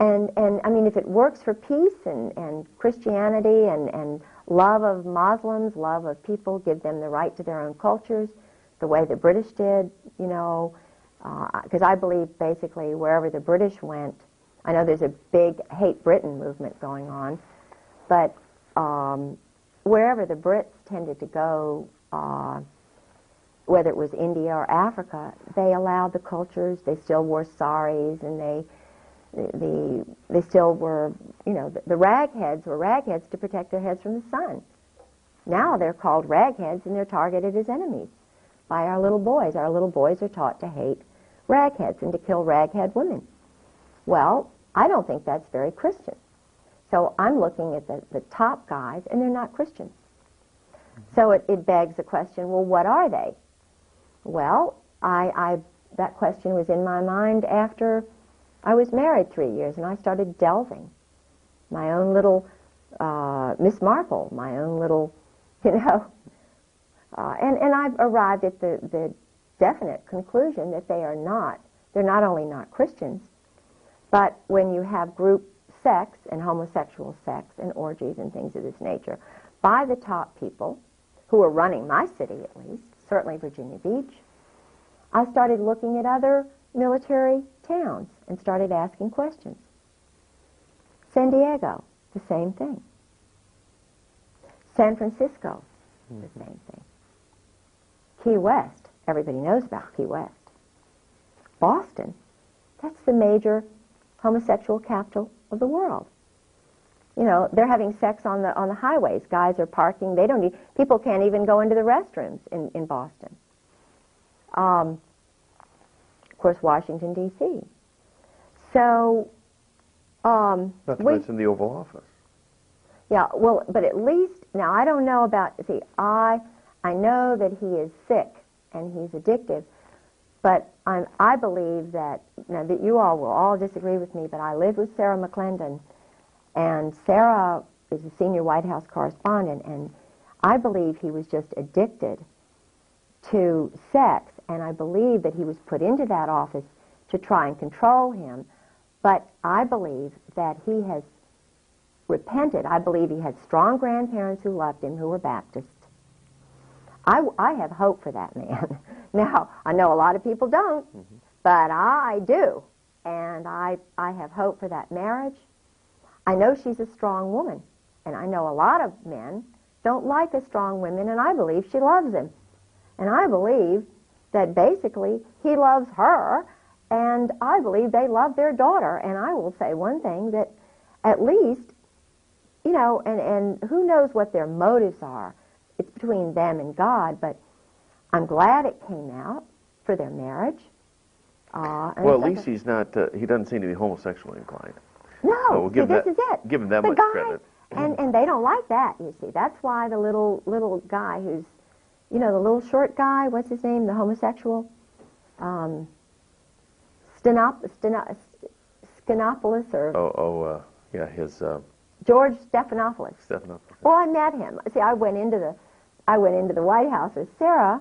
And I mean, if it works for peace and Christianity and love of Muslims, love of people, give them the right to their own cultures, the way the British did, you know, because I believe basically wherever the British went, I know there's a big hate Britain movement going on, but wherever the Brits tended to go, whether it was India or Africa, they allowed the cultures. They still wore saris, and they still were, you know, the ragheads were ragheads to protect their heads from the sun. Now they're called ragheads, and they're targeted as enemies by our little boys. Our little boys are taught to hate ragheads and to kill raghead women. Well, I don't think that's very Christian. So I'm looking at the top guys, and they're not Christians. So it begs the question, well, what are they? Well, that question was in my mind after I was married 3 years, and I started delving. My own little Miss Marple, my own little, you know. And I've arrived at the definite conclusion that they're not only not Christians, but when you have group sex and homosexual sex and orgies and things of this nature by the top people who are running my city, at least, certainly Virginia Beach. I started looking at other military towns and started asking questions. San Diego, the same thing. San Francisco, the same thing. Key West, everybody knows about Key West. Boston, that's the major homosexual capital of the world. You know, they're having sex on the highways. Guys are parking. They don't need, people can't even go into the restrooms in Boston. Of course, Washington, D.C. So, Not to mention the Oval Office. Yeah, well, but at least, now I don't know about, see, I know that he is sick and he's addictive, but I believe that, now that you all will all disagree with me, but I lived with Sarah McClendon, and Sarah is a senior White House correspondent, and I believe he was just addicted to sex, and I believe that he was put into that office to try and control him, but I believe that he has repented. I believe he had strong grandparents who loved him, who were Baptist. I have hope for that man. Now, I know a lot of people don't, but I do. And I have hope for that marriage. I know she's a strong woman, and I know a lot of men don't like a strong woman, and I believe she loves him. And I believe that basically he loves her, and I believe they love their daughter. And I will say one thing, that at least, you know, and who knows what their motives are. It's between them and God, but I'm glad it came out for their marriage. Well, at least he's not, he doesn't seem to be homosexually inclined. No, we'll see, this is it. Give him that the much guy, credit. And they don't like that, you see. That's why the little guy who's, you know, the little short guy, what's his name, the homosexual? Skinopoulos, or... yeah, his... George Stephanopoulos. Stephanopoulos. Well, I met him. See, I went into the White House with Sarah,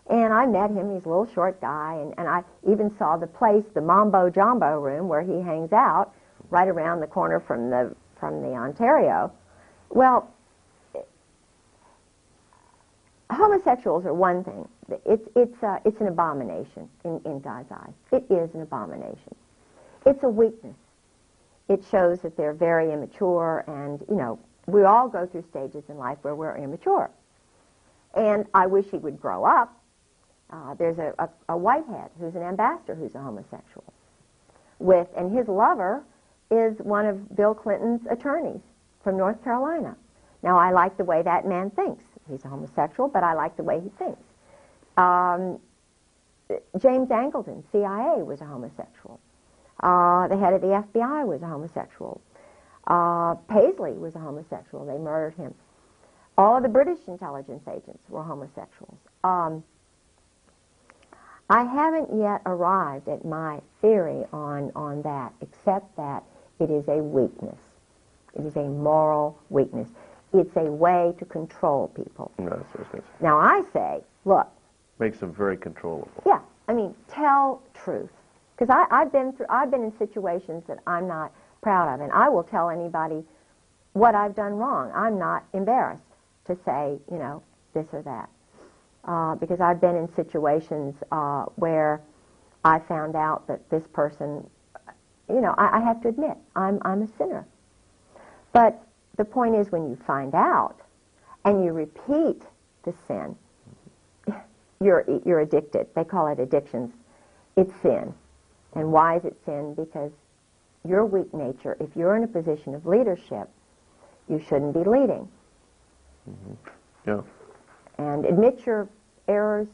and I met him. He's a little short guy, and I even saw the place, the Mambo Jumbo room, where he hangs out, right around the corner from the Ontario. Well, homosexuals are one thing. It's an abomination in God's eyes. It is an abomination. It's a weakness. It shows that they're very immature, and, you know, we all go through stages in life where we're immature. And I wish he would grow up. There's a whitehead who's an ambassador who's a homosexual. And his lover is one of Bill Clinton's attorneys from North Carolina. Now, I like the way that man thinks. He's a homosexual, but I like the way he thinks. James Angleton, CIA, was a homosexual. The head of the FBI was a homosexual. Paisley was a homosexual. They murdered him. All of the British intelligence agents were homosexuals. I haven't yet arrived at my theory on that, except that it is a weakness. It is a moral weakness. It's a way to control people. No, that's what I was gonna say. Now, I say, look. Makes them very controllable. Yeah, I mean, tell truth. Because I've been in situations that I'm not proud of, and I will tell anybody what I've done wrong. I'm not embarrassed to say, you know, this or that, because I've been in situations where I found out that this person, you know, I have to admit, I'm a sinner. But the point is, when you find out and you repeat the sin, you're addicted. They call it addictions. It's sin. And why is it sin? Because your weak nature, if you're in a position of leadership, you shouldn't be leading. Yeah. And admit your errors,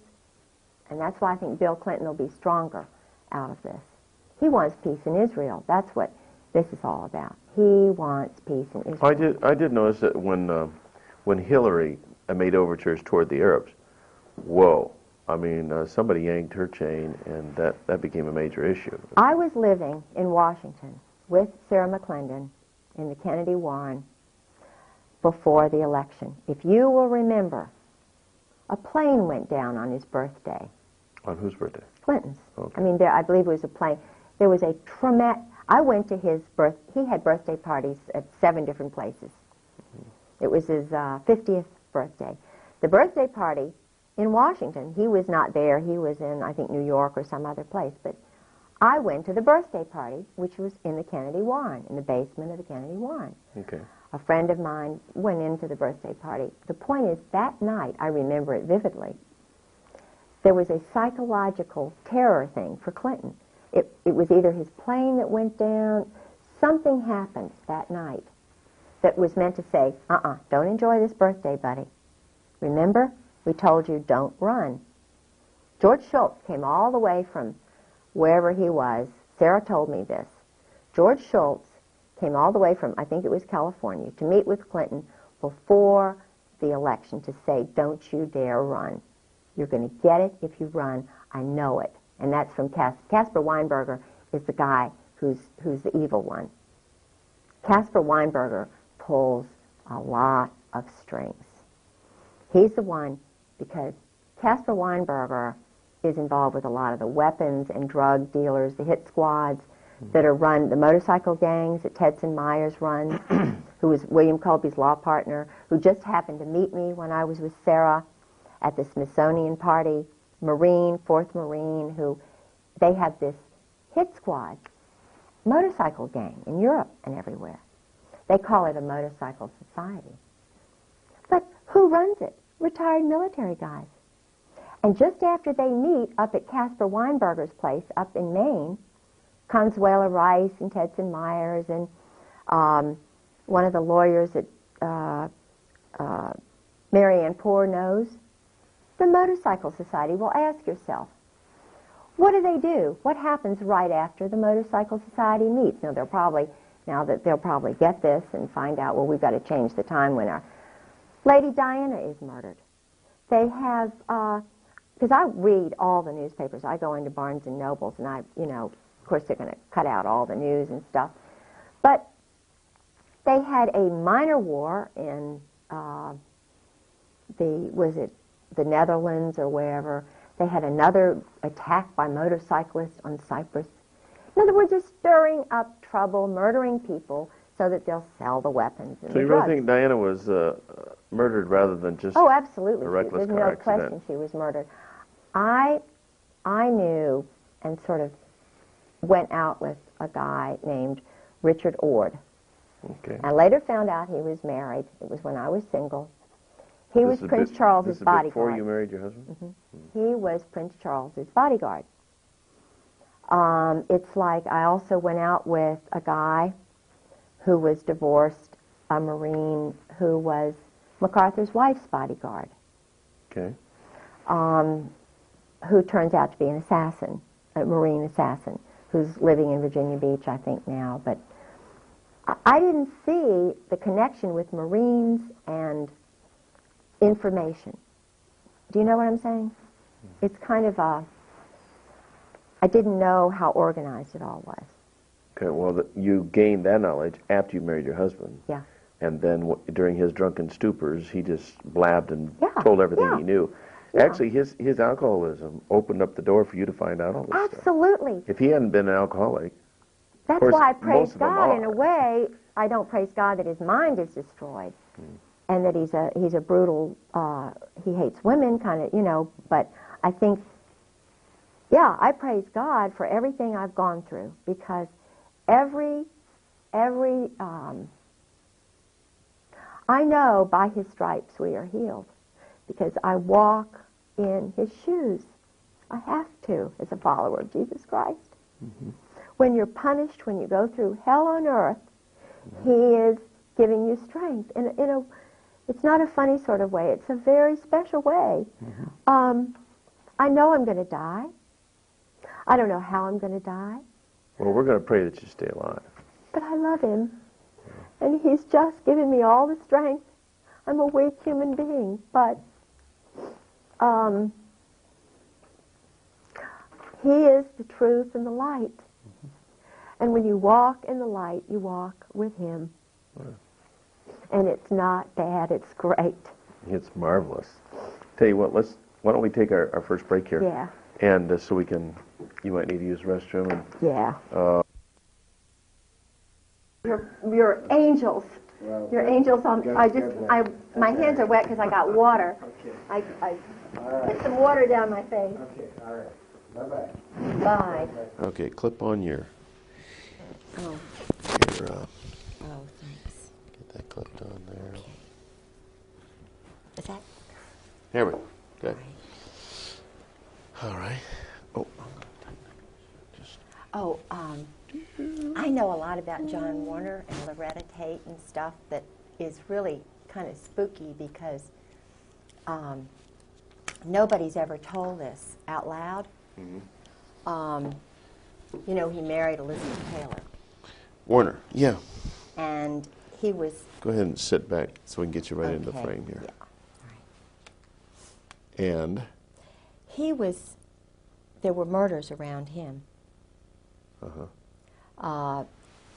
and that's why I think Bill Clinton will be stronger out of this. He wants peace in Israel. That's what this is all about. He wants peace in Israel. I did notice that when Hillary made overtures toward the Arabs, whoa. I mean, somebody yanked her chain, and that became a major issue. I was living in Washington with Sarah McClendon in the Kennedy Warren before the election. If you will remember, a plane went down on his birthday. On whose birthday? Clinton's. Okay. I mean, I believe it was a plane. There was a traumatic... I went to his he had birthday parties at 7 different places. It was his 50th birthday. The birthday party in Washington. He was not there. He was in, I think, New York or some other place. But I went to the birthday party, which was in the Kennedy Warren, in the basement of the Kennedy Warren. Okay. A friend of mine went into the birthday party. The point is, that night, I remember it vividly, there was a psychological terror thing for Clinton. It was either his plane that went down, something happened that night that was meant to say, don't enjoy this birthday, buddy. Remember, we told you don't run. George Shultz came all the way from wherever he was. Sarah told me this. George Shultz came all the way from, I think it was California, to meet with Clinton before the election to say, don't you dare run. You're going to get it if you run. I know it. And that's from Caspar Weinberger is the guy who's the evil one. Caspar Weinberger pulls a lot of strings. He's the one because Caspar Weinberger is involved with a lot of the weapons and drug dealers, the hit squads that are run, the motorcycle gangs that Tedson Myers runs, who was William Colby's law partner, who just happened to meet me when I was with Sarah at the Smithsonian party, Marine, 4th Marine, who they have this hit squad, motorcycle gang in Europe and everywhere. They call it a motorcycle society. But who runs it? Retired military guys. And just after they meet up at Caspar Weinberger's place up in Maine, Consuela Rice and Tedson Myers and one of the lawyers that Marianne Poore knows, the Motorcycle Society. Well, ask yourself, what do? What happens right after the Motorcycle Society meets? Now, they'll probably get this and find out, well, we've got to change the time when our Lady Diana is murdered. They have, because I read all the newspapers. I go into Barnes and Nobles, and of course, they're going to cut out all the news and stuff. But they had a minor war in the Netherlands or wherever. They had another attack by motorcyclists on Cyprus. In other words, they're stirring up trouble, murdering people so that they'll sell the weapons and So the you drugs. really think Diana was murdered rather than just Oh, absolutely. a reckless There's car no accident? question she was murdered. I knew and sort of went out with a guy named Richard Ord. Okay. I later found out he was married. It was when I was single. He was Prince Charles's bodyguard. Before you married your husband? Mm-hmm. He was Prince Charles's bodyguard. It's like I also went out with a guy who was divorced, a Marine who was MacArthur's wife's bodyguard. Okay. Who turns out to be an assassin, a Marine assassin, who's living in Virginia Beach, I think, now. But I didn't see the connection with Marines and information. Do you know what I'm saying? It's kind of I didn't know how organized it all was. Okay, well, you gained that knowledge after you married your husband. Yeah. And then during his drunken stupors, he just blabbed and Yeah, told everything yeah. he knew. Yeah. Actually, his alcoholism opened up the door for you to find out all this stuff. Absolutely. If he hadn't been an alcoholic, That's course, why I praise most of them God. In are. a way, I don't praise God that his mind is destroyed, and that he's a brutal. He hates women, kind of, But I think, yeah, I praise God for everything I've gone through, because every I know by his stripes we are healed, because I walk in his shoes. I have to, as a follower of Jesus Christ. Mm-hmm. When you're punished, when you go through hell on earth, he is giving you strength. And it's not a funny sort of way. It's a very special way. Mm-hmm. I know I'm going to die. I don't know how I'm going to die. well, we're going to pray that you stay alive. But I love him. And he's just given me all the strength. I'm a weak human being, but he is the truth and the light. And when you walk in the light, you walk with him. And it's not bad, it's great. It's marvelous. Tell you what, why don't we take our first break here? Yeah. And so you might need to use the restroom. And, Yeah. You're angels. Well, Your angel's on. good- I good just, night. my hands are wet because I got water. Okay. I All right. put some water down my face. Okay, all right. Bye-bye. Bye. Okay, clip on your, Oh, your oh, thanks. get that clipped on there. Is that Here we go. Good. right? All right. Oh, I'm gonna tighten it. Just Oh, I know a lot about John Warner and Loretta Tate and stuff that is really kind of spooky because nobody's ever told this out loud. You know, he married Elizabeth Taylor, Warner. Yeah. and he was Go ahead and sit back so we can get you right into the okay, frame here. Yeah, all right. And He was. There were murders around him.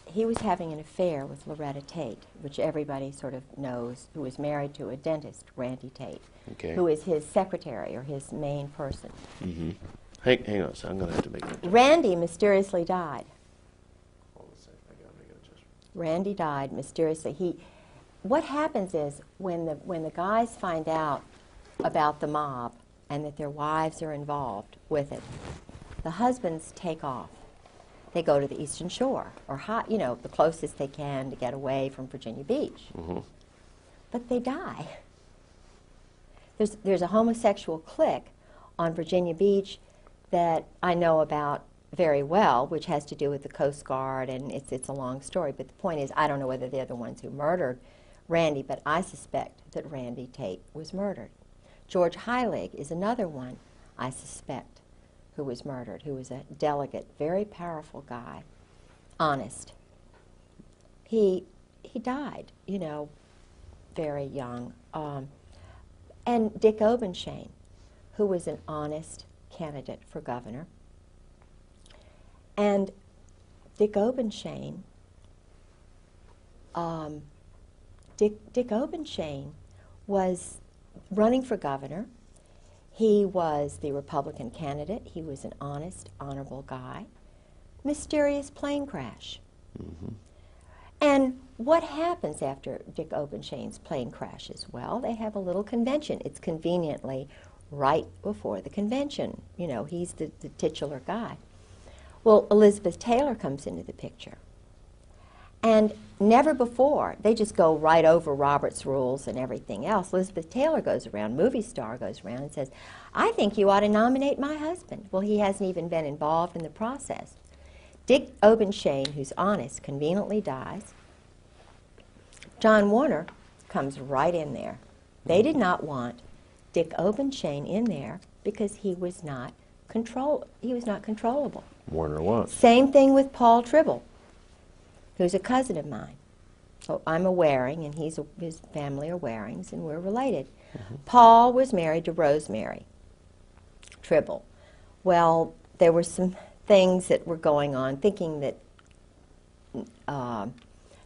He was having an affair with Loretta Tate, which everybody sort of knows, who was married to a dentist, Randy Tate, Okay. who is his secretary or his main person. hang on, so I'm gonna have to make an adjustment. Randy mysteriously died. Hold on a second, I gotta make an adjustment. Randy died mysteriously. What happens is when the guys find out about the mob and that their wives are involved with it, the husbands take off. They go to the Eastern Shore or the closest they can to get away from Virginia Beach. But they die. There's a homosexual clique on Virginia Beach that I know about very well, which has to do with the Coast Guard, and it's a long story. But the point is, I don't know whether they're the ones who murdered Randy, but I suspect that Randy Tate was murdered. George Heilig is another one I suspect who was murdered, who was a delegate, very powerful guy, honest. He died, very young. And Dick Obenshain, who was an honest candidate for governor. And Dick Obenshain, Dick Obenshain was running for governor. He was the Republican candidate. He was an honest, honorable guy. Mysterious plane crash. And what happens after Dick Obenshain's plane crashes? Well, they have a little convention. It's conveniently right before the convention. He's the titular guy. Well, Elizabeth Taylor comes into the picture. And never before, they just go right over Robert's rules and everything else. Elizabeth Taylor goes around, movie star goes around and says, I think you ought to nominate my husband. Well, he hasn't even been involved in the process. Dick Obenshain, who's honest, conveniently dies. John Warner comes right in there. They did not want Dick Obenshain in there because he was not controllable. Warner was. Same thing with Paul Tribble, who's a cousin of mine. So I'm a Waring, and his family are Warings, and we're related. Paul was married to Rosemary Tribble. Well, there were some things that were going on, thinking that, in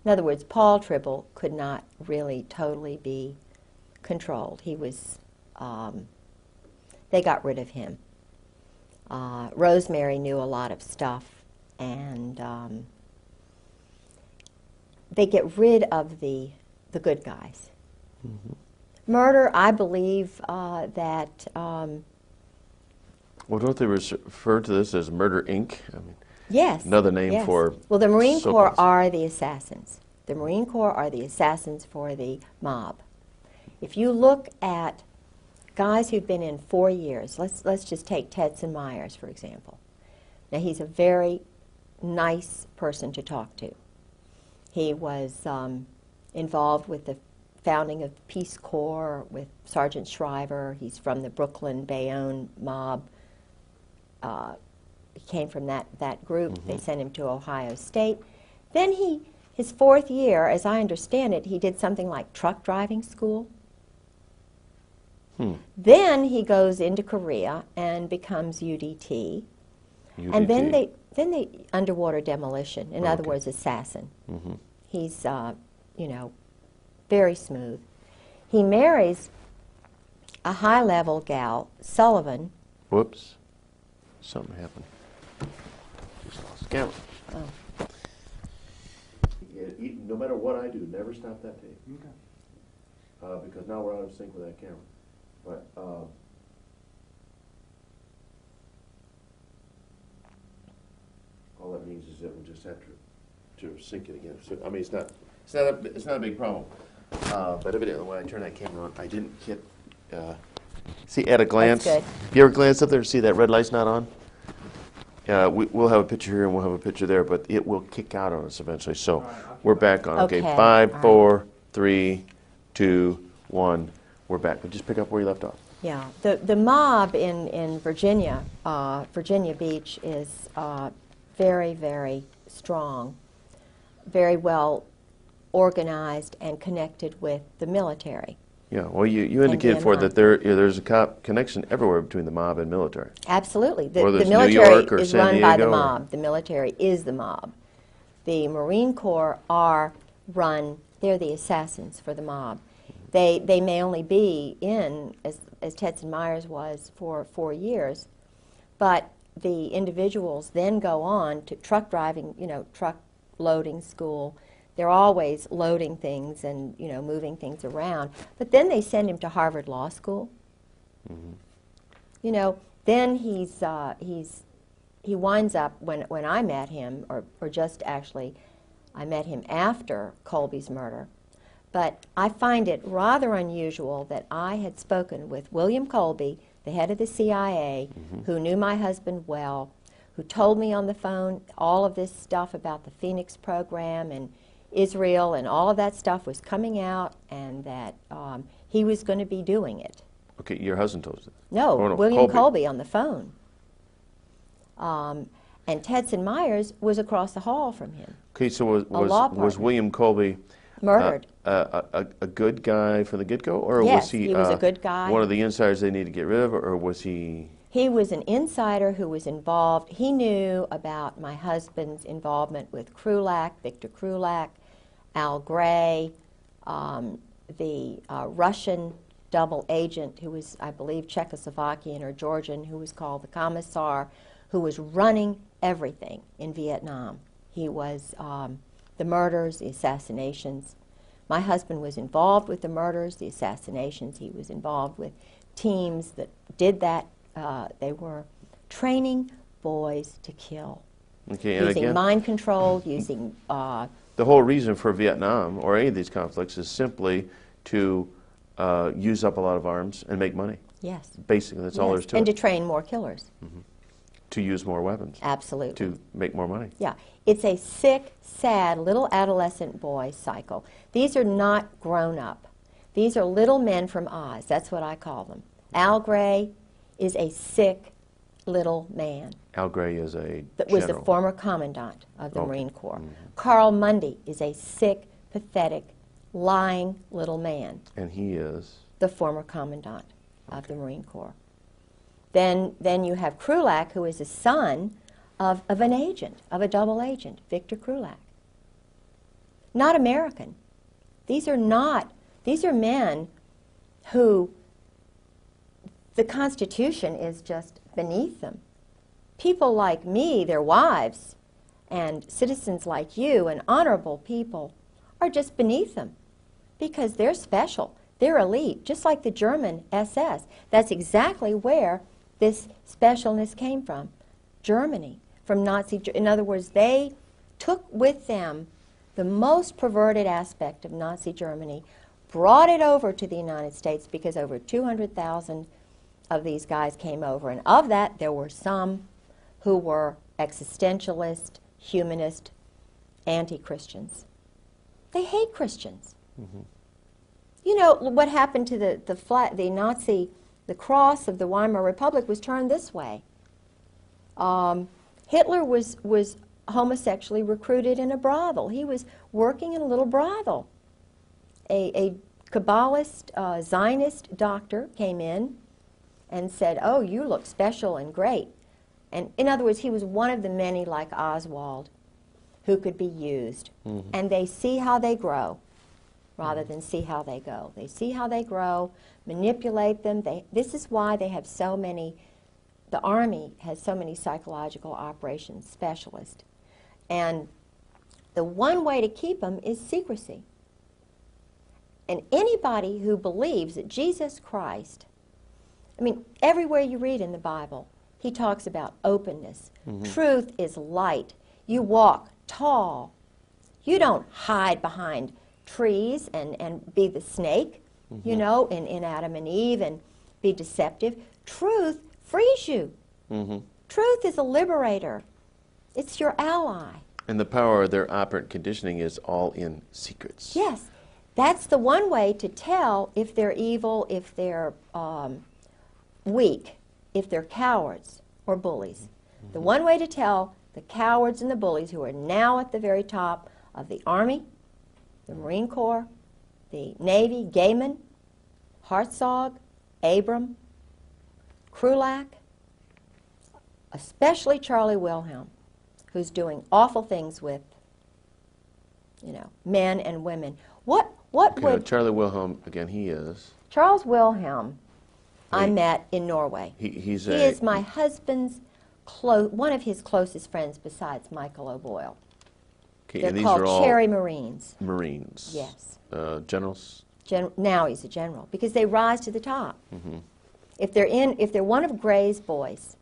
other words, Paul Tribble could not really totally be controlled. He was, they got rid of him. Rosemary knew a lot of stuff, and they get rid of the good guys. Murder, I believe that... Well, don't they refer to this as Murder, Inc.? I mean, yes. another name yes. for... Well, the Marine Corps so-called- are the assassins. The Marine Corps are the assassins for the mob. If you look at guys who've been in 4 years, let's just take Tedson Myers, for example. Now, he's a very nice person to talk to. He was involved with the founding of the Peace Corps with Sergeant Shriver. He's from the Brooklyn, Bayonne mob. He came from that group. They sent him to Ohio State. Then his 4th year, as I understand it, he did something like truck driving school. Then he goes into Korea and becomes UDT. And then they underwater demolition. In other words, assassin. He's very smooth. He marries a high-level gal, Sullivan. Whoops. Something happened. Just lost the camera. Oh. Yeah. no matter what I do, never stop that tape. Okay. Because now we're out of sync with that camera. But all that means is that we'll just have to sync it again. So I mean, it's not a big problem. But evidently, when I turn that camera on, I didn't hit. See, at a glance, That's if you ever glance up there, see that red light's not on? We'll have a picture here and we'll have a picture there, but it will kick out on us eventually. So we're back on. Okay, Okay. 5, All 4, 3, 2, 1. We're back. But just pick up where you left off. Yeah, the mob in Virginia, Virginia Beach, is very, very strong, very well organized and connected with the military. Yeah, well, you indicated for that there's a connection everywhere between the mob and military. Absolutely. The Whether it's New military York or is San run by the Diego or- mob. The military is the mob. The Marine Corps are run, they're the assassins for the mob. They may only be in, as Tetson Myers was, for 4 years, but the individuals then go on to truck driving, truck loading school. They're always loading things and, moving things around. But then they send him to Harvard Law School. Mm-hmm. Then he winds up, when I met him, or just actually, I met him after Colby's murder. But I find it rather unusual that I had spoken with William Colby, the head of the CIA, who knew my husband well, who told me on the phone all of this stuff about the Phoenix program and Israel, and all of that stuff was coming out, and that he was going to be doing it. Okay, your husband told us that. No, Oh, no, William Colby on the phone. And Tetson Myers was across the hall from him. Okay, so law was partner. William Colby Murdered. a good guy from the get-go, or Yes, was he was a good guy. one of the insiders they need to get rid of, or was he? He was an insider who was involved. He knew about my husband's involvement with Krulak, Victor Krulak, Al Gray, the Russian double agent who was, I believe, Czechoslovakian or Georgian, who was called the Commissar, who was running everything in Vietnam. He was the murders, the assassinations. My husband was involved with the murders, the assassinations. He was involved with teams that did that. They were training boys to kill, Okay, and using again, mind control, using... the whole reason for Vietnam or any of these conflicts is simply to use up a lot of arms and make money. yes. Basically, that's all Yes, there is to and it. to train more killers. To use more weapons. Absolutely. To make more money. Yeah. It's a sick, sad little adolescent boy cycle. These are not grown up. These are little men from Oz. That's what I call them. Al Gray is a sick little man. Al Gray is a That was the general. former commandant of the Okay. Marine Corps. Carl Mundy is a sick, pathetic, lying little man. And he is? The former commandant of the Marine Corps. Then you have Krulak, who is a son of an agent, of a double agent, Victor Krulak. Not American. These are men who the Constitution is just beneath them. People like me, their wives, and citizens like you and honorable people are just beneath them because they're special. They're elite, just like the German SS. That's exactly where this specialness came from. Germany, from Nazi. In other words, they took with them the most perverted aspect of Nazi Germany, brought it over to the United States because over 200,000 of these guys came over. And of that, there were some who were existentialist, humanist, anti-Christians. They hate Christians. You know, what happened to the Nazi, the cross of the Weimar Republic was turned this way. Hitler was homosexually recruited in a brothel. He was working in a little brothel. A Kabbalist, Zionist doctor came in and said, "Oh, you look special and great." And in other words, he was one of the many like Oswald who could be used. And they see how they grow rather than see how they go. They see how they grow, manipulate them. This is why they have so many, the Army has so many psychological operations specialists. And the one way to keep them is secrecy. And anybody who believes that Jesus Christ, I mean, everywhere you read in the Bible, he talks about openness. Truth is light. You walk tall. You don't hide behind trees and be the snake, you know, in Adam and Eve and be deceptive. Truth frees you. Truth is a liberator. It's your ally. And the power of their operant conditioning is all in secrets. Yes. That's the one way to tell if they're evil, if they're weak, if they're cowards or bullies. The one way to tell the cowards and the bullies who are now at the very top of the Army, the Marine Corps, the Navy, Gaiman, Hartzog, Abram, Krulak, especially Charlie Wilhelm, who's doing awful things with, you know, men and women. What would Charlie Wilhelm, again, he is? Charles Wilhelm, I met in Norway. He is my husband's one of his closest friends besides Michael O'Boyle. Okay, They're and these called are all Cherry Marines. Marines. Yes. Generals? Now he's a general because they rise to the top. If they're one of Gray's boys,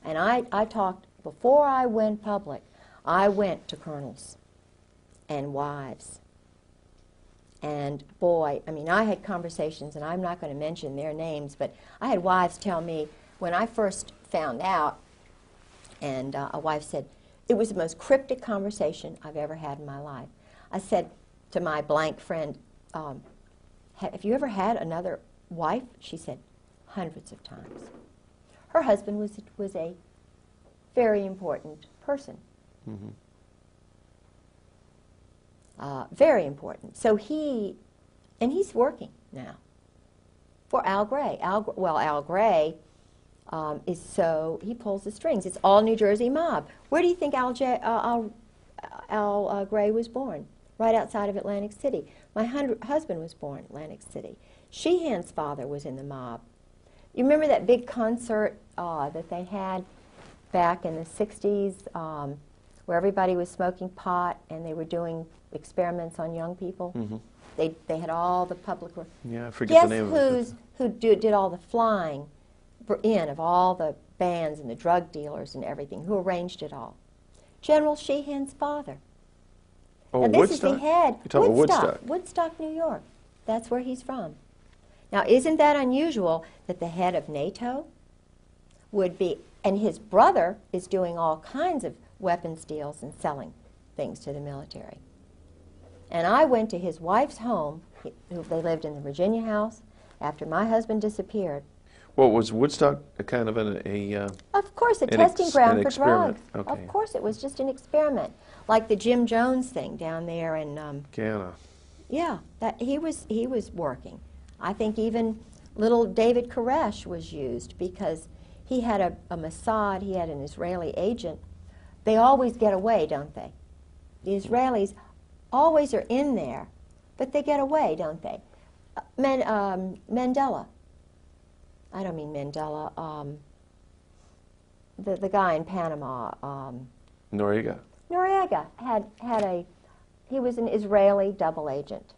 and I talked before I went public, I went to colonels and wives. And boy, I mean, I had conversations, and I'm not going to mention their names, but I had wives tell me when I first found out, and a wife said, it was the most cryptic conversation I've ever had in my life. I said to my blank friend, have you ever had another wife? She said, hundreds of times. Her husband was a very important person. Very important. So he's working now for Al Gray. Al Gray he pulls the strings. It's all New Jersey mob. Where do you think Al Gray was born? Right outside of Atlantic City. My husband was born in Atlantic City. Sheehan's father was in the mob. You remember that big concert that they had back in the 60s where everybody was smoking pot and they were doing experiments on young people? They had all the public... Yeah, I forget the name of it. Guess who did all the flying in of all the bands and the drug dealers and everything? Who arranged it all? General Sheehan's father. Oh, now, this Woodstock? is the head. You're talking about Woodstock, New York. That's where he's from. Now, isn't that unusual that the head of NATO would be... And his brother is doing all kinds of weapons deals and selling things to the military. And I went to his wife's home. They lived in the Virginia house after my husband disappeared. Well, was Woodstock a kind of Of course, a testing ground for experiment. drugs. Okay. Of course, it was just an experiment, like the Jim Jones thing down there in. Guyana. Yeah, that he was working. I think even little David Koresh was used because he had a Mossad. He had an Israeli agent. They always get away, don't they? The Israelis always are in there, but they get away, don't they? Mandela. I don't mean Mandela. The guy in Panama. Noriega. Noriega he was an Israeli double agent.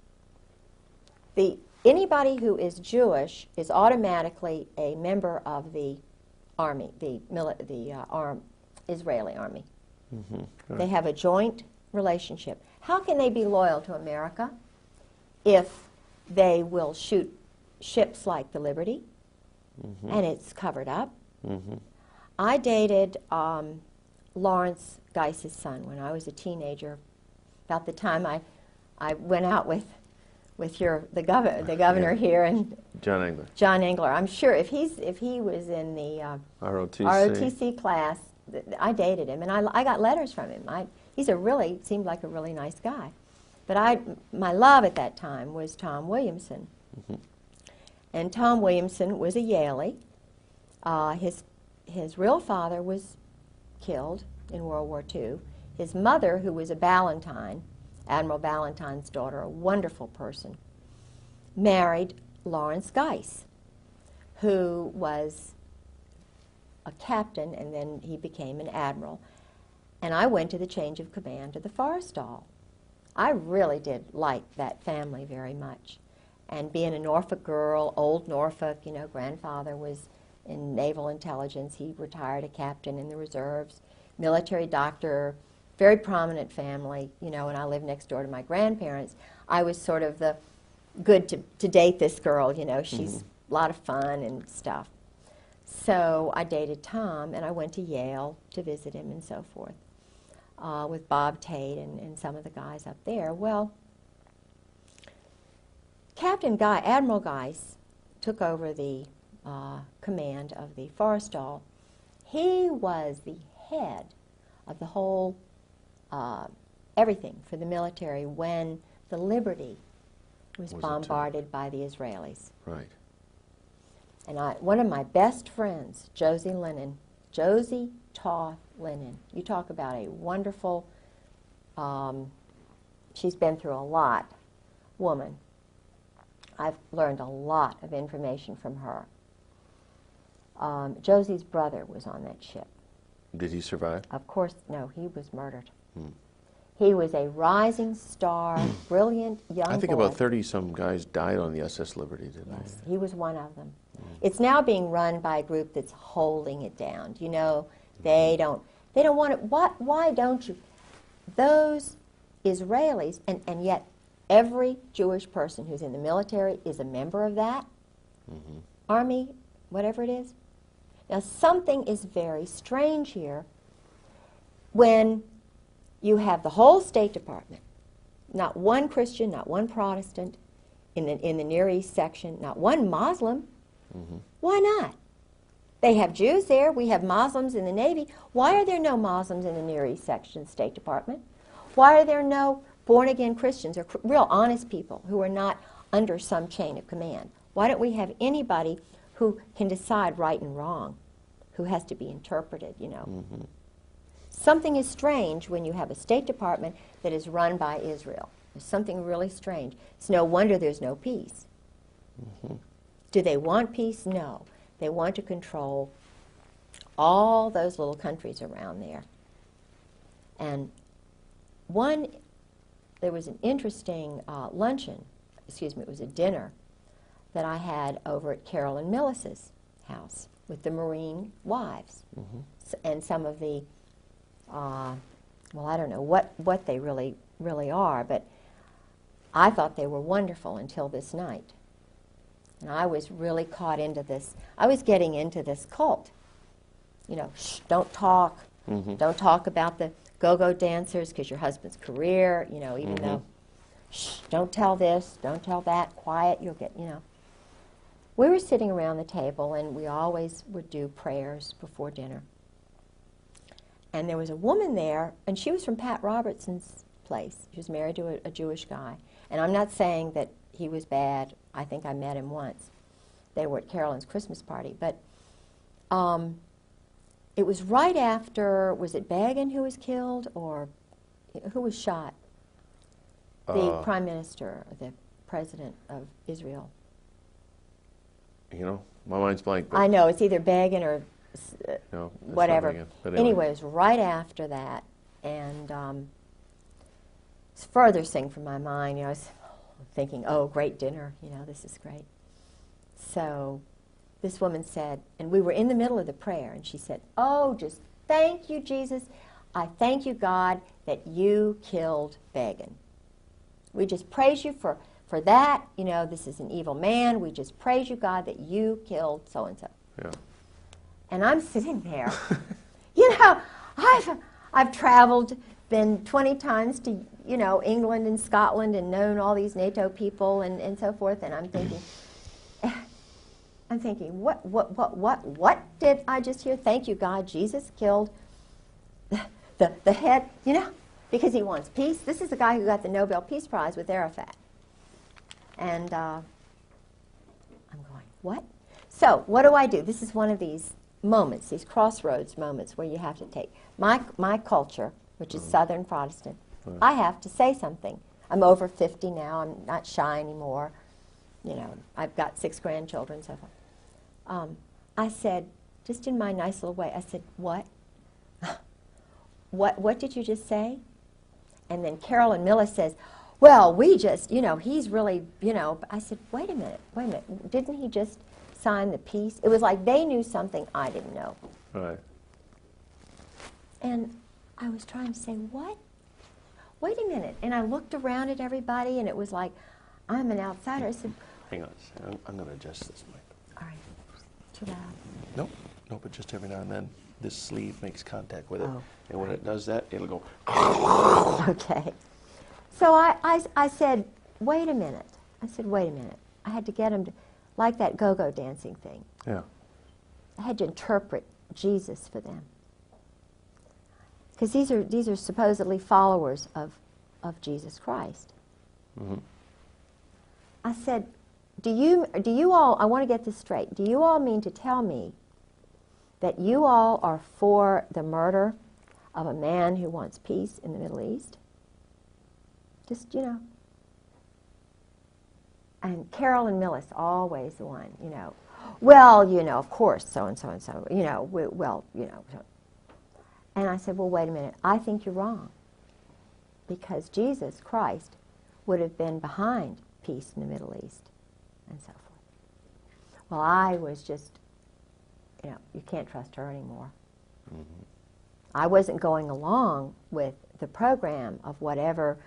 Anybody who is Jewish is automatically a member of the army, the Israeli army. Right. They have a joint relationship. How can they be loyal to America if they will shoot ships like the Liberty and it's covered up? I dated Lawrence Geis's son when I was a teenager, about the time I went out with the governor here and John Engler. John Engler. I'm sure if he was in the ROTC class, I dated him and I got letters from him. Seemed like a really nice guy. But my love at that time was Tom Williamson. And Tom Williamson was a Yalie. His real father was killed in World War II. His mother, who was a Ballantyne, Admiral Ballantyne's daughter, a wonderful person, married Lawrence Geis, who was a captain, and then he became an admiral. And I went to the change of command to the Forrestal. I really did like that family very much. And being a Norfolk girl, old Norfolk, you know, grandfather was in naval intelligence. He retired a captain in the reserves, military doctor, very prominent family, you know, and I lived next door to my grandparents. I was sort of the good to date this girl, you know, she's a lot of fun and stuff. So I dated Tom, and I went to Yale to visit him and so forth, with Bob Tate and some of the guys up there. Well, Admiral Geiss took over the command of the Forrestal. He was the head of the whole, everything for the military when the Liberty was bombarded by the Israelis. Right. And one of my best friends, Josie Toth Lennon, you talk about a wonderful, she's been through a lot, woman. I've learned a lot of information from her. Josie's brother was on that ship. Did he survive? Of course, no, he was murdered. He was a rising star, brilliant young boy. I think about 30-some guys died on the SS Liberty, didn't they? Yes, he was one of them. It's now being run by a group that's holding it down. You know, they don't want it. Why don't you? Those Israelis, and yet every Jewish person who's in the military is a member of that army, whatever it is. Now, something is very strange here when you have the whole State Department, not one Christian, not one Protestant in the Near East section, not one Muslim. Why not? They have Jews there. We have Muslims in the Navy. Why are there no Muslims in the Near East section of the State Department? Why are there no born-again Christians or real honest people who are not under some chain of command? Why don't we have anybody who can decide right and wrong, who has to be interpreted, you know? Something is strange when you have a State Department that is run by Israel. There's something really strange. It's no wonder there's no peace. Do they want peace? No. They want to control all those little countries around there. And there was an interesting luncheon, it was a dinner that I had over at Carolyn Millis's house with the Marine wives and some of the, well, I don't know what they really are, but I thought they were wonderful until this night. And I was really caught into this. I was getting into this cult. You know, shh, don't talk. Don't talk about the go-go dancers because your husband's career, you know, even though, shh, don't tell this, don't tell that, quiet, you'll get, you know. We were sitting around the table, and we always would do prayers before dinner. And there was a woman there, and she was from Pat Robertson's place. She was married to a Jewish guy. And I'm not saying that he was bad. I think I met him once. They were at Carolyn's Christmas party. But it was right after, was it Begin who was killed, or who was shot? The prime minister, the president of Israel. You know, my mind's blank. But I know, it's either Begin or no, whatever. Anyway, it was right after that. And it's the furthest thing from my mind. You know, I was thinking, oh, great dinner, you know, this is great. So this woman said, and we were in the middle of the prayer, and she said, oh, just thank you, Jesus. I thank you, God, that you killed Begin. We just praise you for that. You know, this is an evil man. We just praise you, God, that you killed so-and-so. Yeah. And I'm sitting there. You know, I've traveled, been 20 times to, you know, England and Scotland and known all these NATO people and so forth, and I'm thinking, what did I just hear? Thank you, God, Jesus killed the head, you know, because he wants peace. This is the guy who got the Nobel Peace Prize with Arafat. And I'm going, what? So what do? This is one of these moments, these crossroads moments where you have to take my culture, which is Southern Protestant. I have to say something. I'm over 50 now. I'm not shy anymore. You know, I've got 6 grandchildren, so forth. I said, just in my nice little way, I said, what? what did you just say? And then Carolyn Millis says, well, we just, he's really, I said, wait a minute. Didn't he just sign the peace? It was like they knew something I didn't know. Right. And I was trying to say, what? Wait a minute. And I looked around at everybody, and it was like, I'm an outsider. I said, Hang on a second. I'm going to adjust this mic. all right, too loud. Nope. Nope, but just every now and then, this sleeve makes contact with it. Oh, And when it does that, it'll go. Okay. So I said, wait a minute. I said, wait a minute. I had to get him to, like that go-go dancing thing. Yeah. I had to interpret Jesus for them. Because these are supposedly followers of Jesus Christ. Mm-hmm. I said, do you all, I want to get this straight, do you all mean to tell me that you all are for the murder of a man who wants peace in the Middle East? Just, And Carolyn Millis, always the one, well, of course, so-and-so and so, So. And I said, well, wait a minute, I think you're wrong. Because Jesus Christ would have been behind peace in the Middle East, and so forth. Well, I was just, you can't trust her anymore. Mm-hmm. I wasn't going along with the program of whatever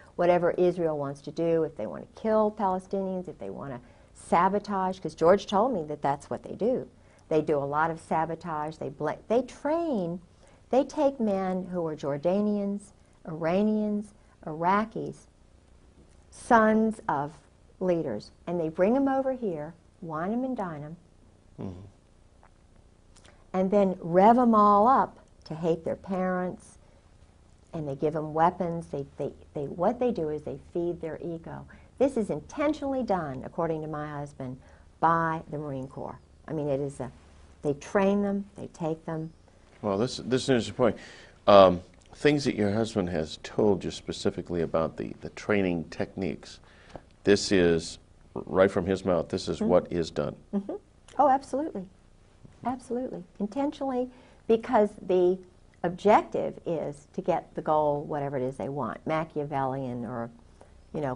Israel wants to do, if they want to kill Palestinians, if they want to sabotage, because George told me that that's what they do. They do a lot of sabotage. They train, they take men who are Jordanians, Iranians, Iraqis, sons of leaders, and they bring them over here, wine them and dine them, mm-hmm. and then rev them all up to hate their parents, and they give them weapons. What they do is they feed their ego. This is intentionally done, according to my husband, by the Marine Corps. I mean, they train them, they take them. Well, this is an interesting point. Things that your husband has told you specifically about the training techniques, this is, right from his mouth, this is mm-hmm. what is done. Mm-hmm. Oh, absolutely. Absolutely. Intentionally, because the objective is to get the goal, whatever it is they want, Machiavellian or,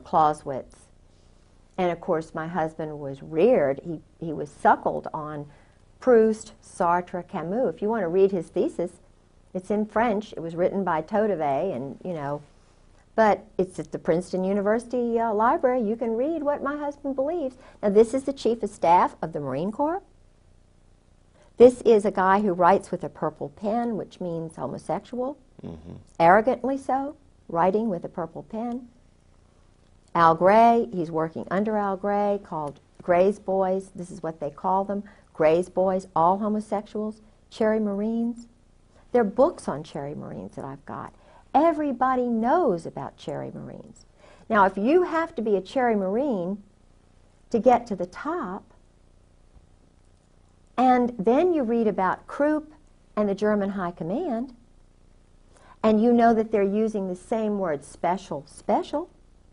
Clausewitz. And of course, my husband was reared, he was suckled on Proust, Sartre, Camus. If you want to read his thesis, it's in French. It was written by Todevay, and, but it's at the Princeton University library. You can read what my husband believes. Now, this is the Chief of Staff of the Marine Corps. This is a guy who writes with a purple pen, which means homosexual, mm-hmm. arrogantly so, writing with a purple pen. Al Gray, he's working under Al Gray, called Gray's Boys. This is what they call them, Gray's Boys, all homosexuals. Cherry Marines. There are books on Cherry Marines that I've got. Everybody knows about Cherry Marines. Now, if you have to be a Cherry Marine to get to the top, and then you read about Krupp and the German High Command, and you know that they're using the same word, special.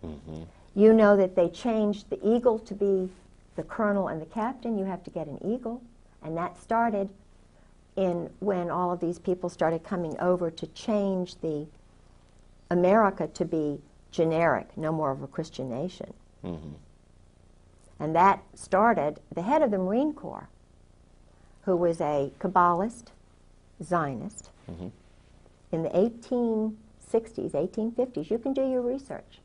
Mm-hmm. You know that they changed the eagle to be the colonel and the captain. You have to get an eagle. And that started when all of these people started coming over to change the America to be generic, no more of a Christian nation. Mm-hmm. And that started, the head of the Marine Corps, who was a Kabbalist, Zionist, mm-hmm. in the 1860s, 1850s. You can do your research.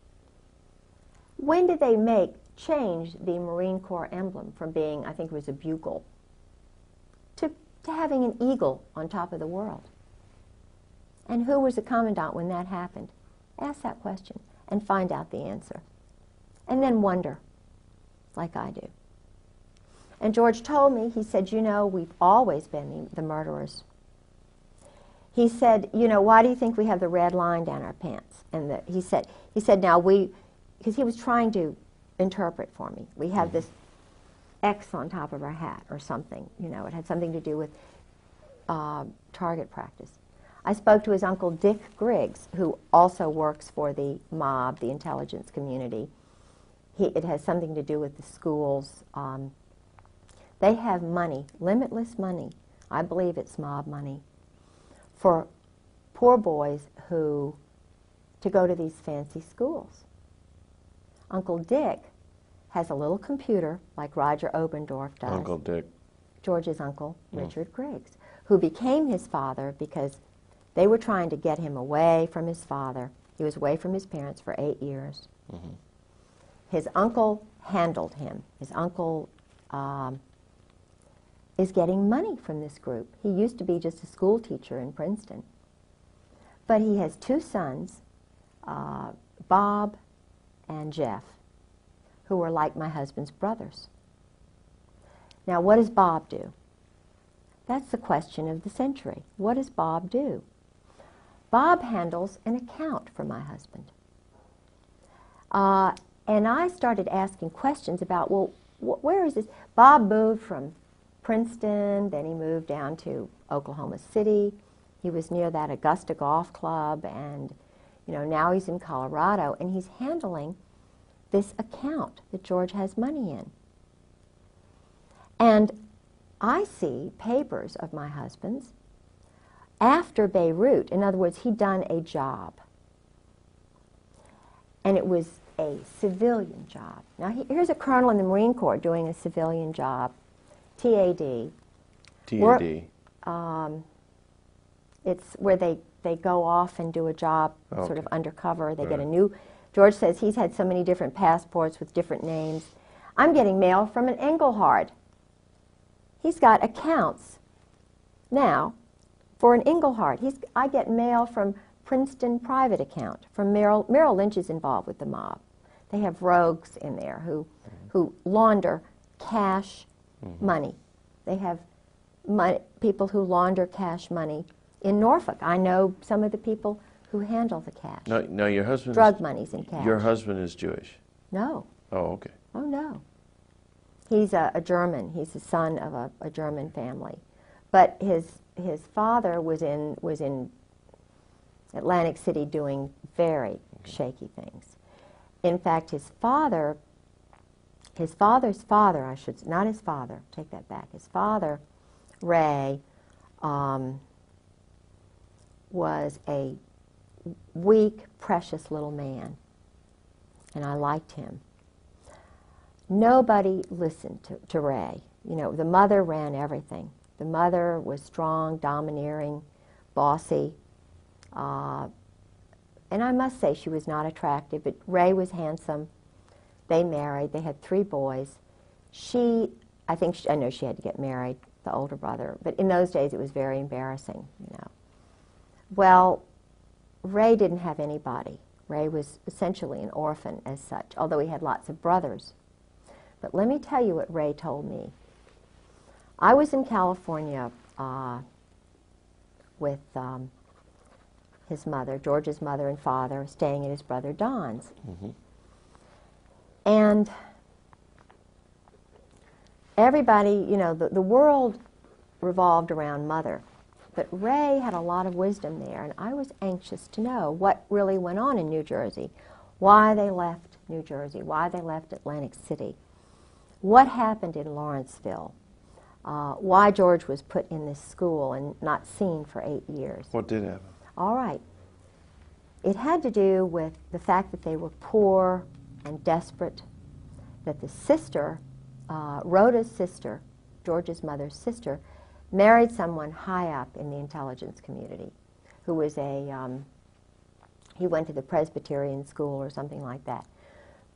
When did they change the Marine Corps emblem from being, I think it was a bugle, to having an eagle on top of the world? And who was the commandant when that happened? Ask that question and find out the answer. And then wonder, like I do. And George told me, he said, we've always been the murderers. He said, why do you think we have the red line down our pants? And he said, now because he was trying to interpret for me. We have this X on top of our hat or something. It had something to do with target practice. I spoke to his uncle Dick Griggs, who also works for the mob, the intelligence community. It has something to do with the schools. They have money, limitless money. I believe it's mob money, for poor boys to go to these fancy schools. Uncle Dick has a little computer like Roger Obendorf does. Uncle Dick. George's uncle, Richard Griggs, who became his father because they were trying to get him away from his father. He was away from his parents for 8 years. His uncle handled him. His uncle is getting money from this group. He used to be just a school teacher in Princeton. But he has 2 sons, Bob and Jeff, who are like my husband's brothers. Now, what does Bob do? That's the question of the century. What does Bob do? Bob handles an account for my husband. And I started asking questions about, well, where is this? Bob moved from Princeton, then he moved down to Oklahoma City. He was near that Augusta Golf Club, and now he's in Colorado, and he's handling this account that George has money in. And I see papers of my husband's after Beirut. In other words, he'd done a job. And it was a civilian job. Now, here's a colonel in the Marine Corps doing a civilian job, TAD. TAD. It's where they go off and do a job sort of Okay. undercover. They get a new... George says he's had so many different passports with different names. I'm getting mail from an Engelhard. He's got accounts now for an Engelhard. I get mail from Princeton private account, from Merrill Lynch is involved with the mob. They have rogues in there who launder cash money. They have people who launder cash money in Norfolk. I know some of the people who handle the cash. No, your husband. Drug money's in cash. Your husband is Jewish. No. Oh, okay. Oh, no. He's a German. He's the son of a German family. But his father was in Atlantic City doing very shaky things. In fact, his father's father, not his father, take that back. His father, Ray, was a weak, precious little man, and I liked him. Nobody listened to Ray. The mother ran everything. The mother was strong, domineering, bossy, and I must say she was not attractive, but Ray was handsome. They married. They had 3 boys. I know she had to get married, the older brother, but in those days it was very embarrassing, Well, Ray didn't have anybody. Ray was essentially an orphan as such, although he had lots of brothers. But let me tell you what Ray told me. I was in California with his mother, George's mother and father, staying at his brother Don's. And everybody, the world revolved around Mother. But Ray had a lot of wisdom there, and I was anxious to know what really went on in New Jersey, why they left New Jersey, why they left Atlantic City, what happened in Lawrenceville, why George was put in this school and not seen for 8 years. What did happen? All right. It had to do with the fact that they were poor and desperate, that the sister, Rhoda's sister, George's mother's sister, married someone high up in the intelligence community who was he went to the Presbyterian school or something like that.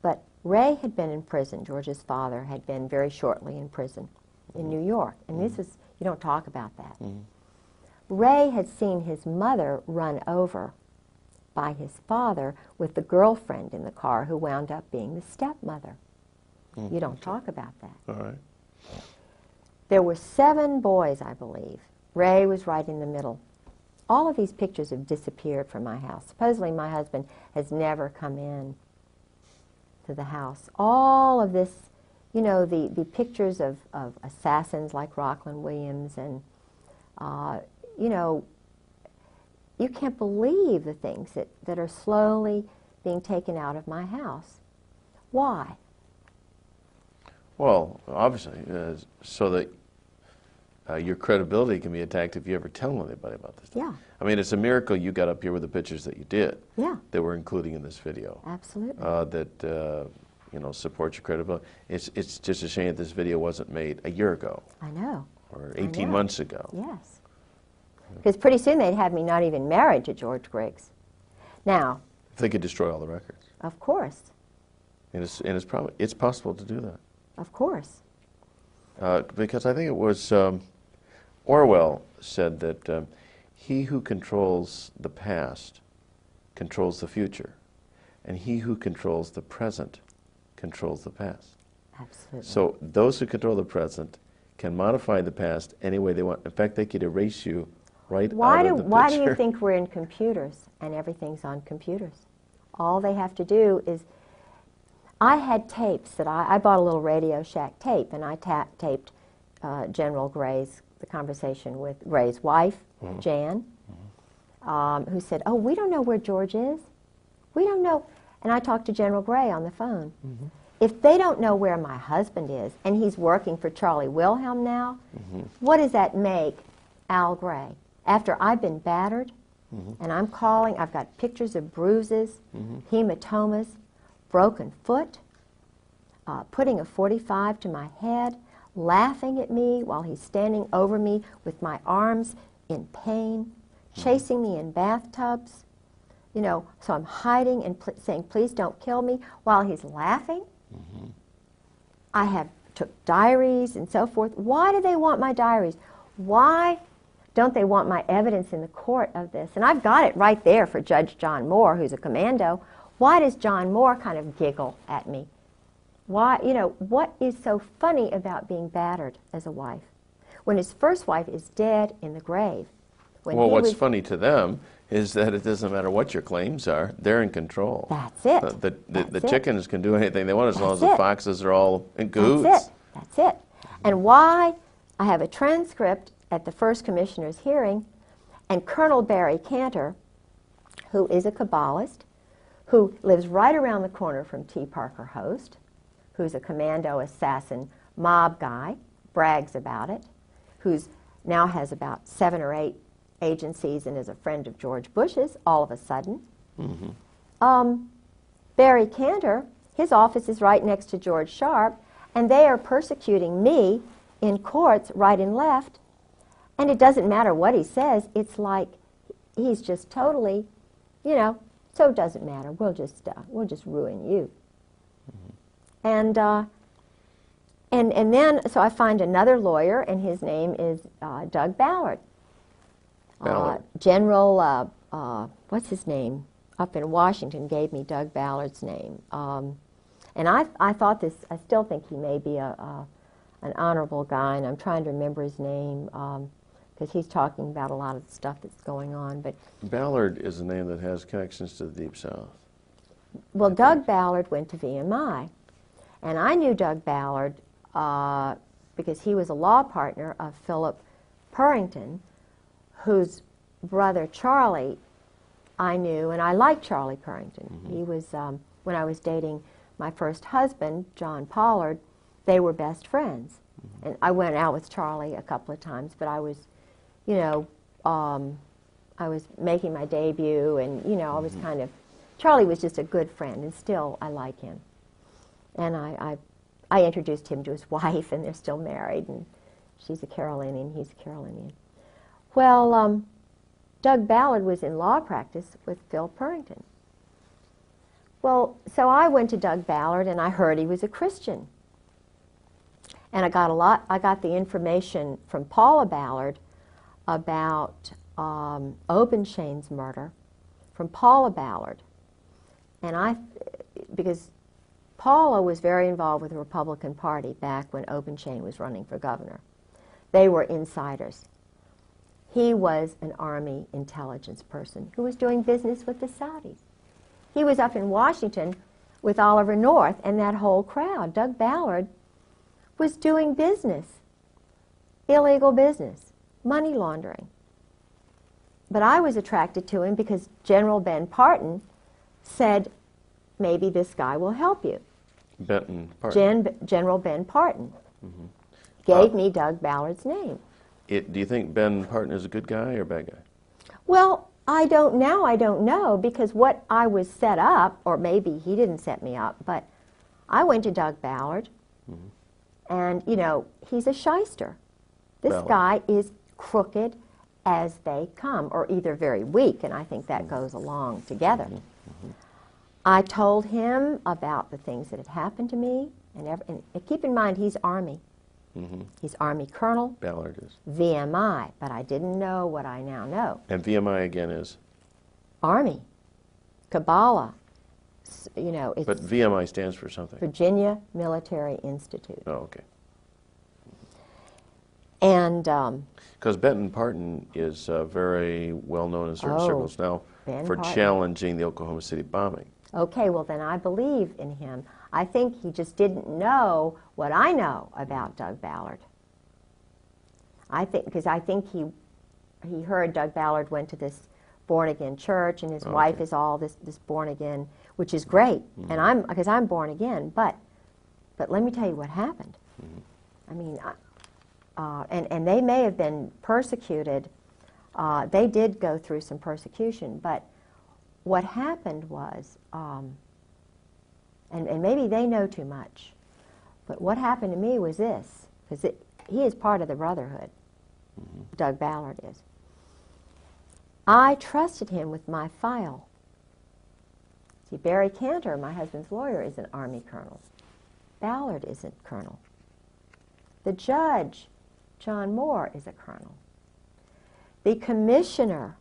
But Ray had been in prison. George's father had been very shortly in prison in New York. And this is, you don't talk about that. Ray had seen his mother run over by his father with the girlfriend in the car who wound up being the stepmother. You don't talk about that. All right. There were 7 boys, I believe. Ray was right in the middle. All of these pictures have disappeared from my house. Supposedly my husband has never come in to the house. All of this, the pictures of assassins like Rockland Williams and, you can't believe the things that are slowly being taken out of my house. Why? Well, obviously, so that your credibility can be attacked if you ever tell anybody about this. Yeah. I mean, it's a miracle you got up here with the pictures that you did. Yeah. That we're including in this video. Absolutely. That you know, support your credibility. It's just a shame that this video wasn't made a year ago. I know. Or 18 months ago. Yes. Because pretty soon they'd have me not even married to George Griggs. Now. If they could destroy all the records. Of course. And it's possible to do that. Of course. Because I think it was Orwell said that he who controls the past controls the future, and he who controls the present controls the past. Absolutely. So those who control the present can modify the past any way they want. In fact, they could erase you right out of the picture. Why do you think we're in computers and everything's on computers? All they have to do is, I had tapes that I bought a little Radio Shack tape, and I taped General Gray's, the conversation with Gray's wife, Jan, who said, "Oh, we don't know where George is. We don't know." And I talked to General Gray on the phone. If they don't know where my husband is, and he's working for Charlie Wilhelm now, what does that make Al Gray? After I've been battered, and I'm calling, I've got pictures of bruises, hematomas, broken foot, putting a 45 to my head, laughing at me while he's standing over me with my arms in pain, chasing me in bathtubs. You know, so I'm hiding and saying, "Please don't kill me," while he's laughing. I took diaries and so forth. Why do they want my diaries? Why don't they want my evidence in the court of this? And I've got it right there for Judge John Moore, who's a commando. Why does John Moore kind of giggle at me? Why, you know, what is so funny about being battered as a wife? When his first wife is dead in the grave. Well, what's funny to them is that it doesn't matter what your claims are, they're in control. That's it. The chickens can do anything they want as long as the foxes are all in cahoots. That's it. That's it. And why I have a transcript at the first commissioner's hearing, and Colonel Barry Cantor, who is a Kabbalist, who lives right around the corner from T. Parker Host, who's a commando assassin mob guy, brags about it, who's now has about 7 or 8 agencies and is a friend of George Bush's all of a sudden. Barry Cantor, his office is right next to George Sharp, and they are persecuting me in courts right and left, and it doesn't matter what he says. It's like he's just totally, you know, so it doesn't matter. We'll just ruin you. And then, so I find another lawyer, and his name is Doug Ballard. General, what's his name, up in Washington gave me Doug Ballard's name. And I thought this, I still think he may be an honorable guy, and I'm trying to remember his name, because he's talking about a lot of the stuff that's going on. But Ballard is a name that has connections to the Deep South. Well, Doug Ballard went to VMI, and I knew Doug Ballard because he was a law partner of Philip Purrington, whose brother Charlie I knew, and I liked Charlie Purrington. He was, when I was dating my first husband, John Pollard, they were best friends. And I went out with Charlie a couple of times, but I was, you know, I was making my debut, and, you know, I was kind of, Charlie was just a good friend, and still I like him. And I introduced him to his wife, and they're still married, and she's a Carolinian, he's a Carolinian. Well, Doug Ballard was in law practice with Phil Purrington. Well, so I went to Doug Ballard, and I heard he was a Christian. And I got the information from Paula Ballard about Obenshain's murder from Paula Ballard. And because Paula was very involved with the Republican Party back when Obenshain was running for governor. They were insiders. He was an Army intelligence person who was doing business with the Saudis. He was up in Washington with Oliver North and that whole crowd. Doug Ballard was doing business, illegal business, money laundering. But I was attracted to him because General Ben Parton said, maybe this guy will help you. Benton Parton. General Ben Parton gave me Doug Ballard's name. Do you think Ben Parton is a good guy or a bad guy? Well, I don't know, because what I was set up, or maybe he didn't set me up, but I went to Doug Ballard, and, you know, he's a shyster. This Ballard. guy is crooked as they come, or either very weak, and I think that goes along together. I told him about the things that had happened to me, and keep in mind, he's Army. He's Army Colonel, Ballard is. VMI, but I didn't know what I now know. And VMI again is? Army, Kabbalah, you know, it's But VMI stands for something. Virginia Military Institute. Oh, okay. And Because Benton Parton is very well known in certain Oh, circles now Ben for Parton. challenging the Oklahoma City bombing. okay, well then I believe in him. I think he just didn't know what I know about Doug Ballard. I think, because I think he heard Doug Ballard went to this born-again church, and his wife is all this born-again, which is great, and because I'm born again, but let me tell you what happened. I mean, and they may have been persecuted. They did go through some persecution, but what happened was, and maybe they know too much, but what happened to me was this, because he is part of the Brotherhood, Doug Ballard is. I trusted him with my file. See, Barry Cantor, my husband's lawyer, is an Army colonel. Ballard isn't colonel. The judge, John Moore, is a colonel. The commissioner,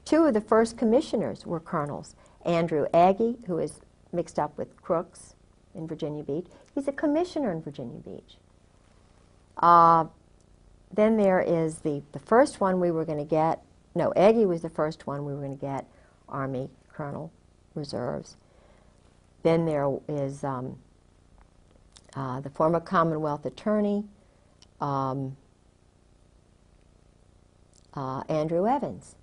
two of the first commissioners were colonels. Andrew Aggie, who is mixed up with Crooks in Virginia Beach, he's a commissioner in Virginia Beach. Then there is the first one we were going to get. No, Aggie was the first one we were going to get, Army Colonel, Reserves. Then there is the former Commonwealth Attorney, Andrew Evans.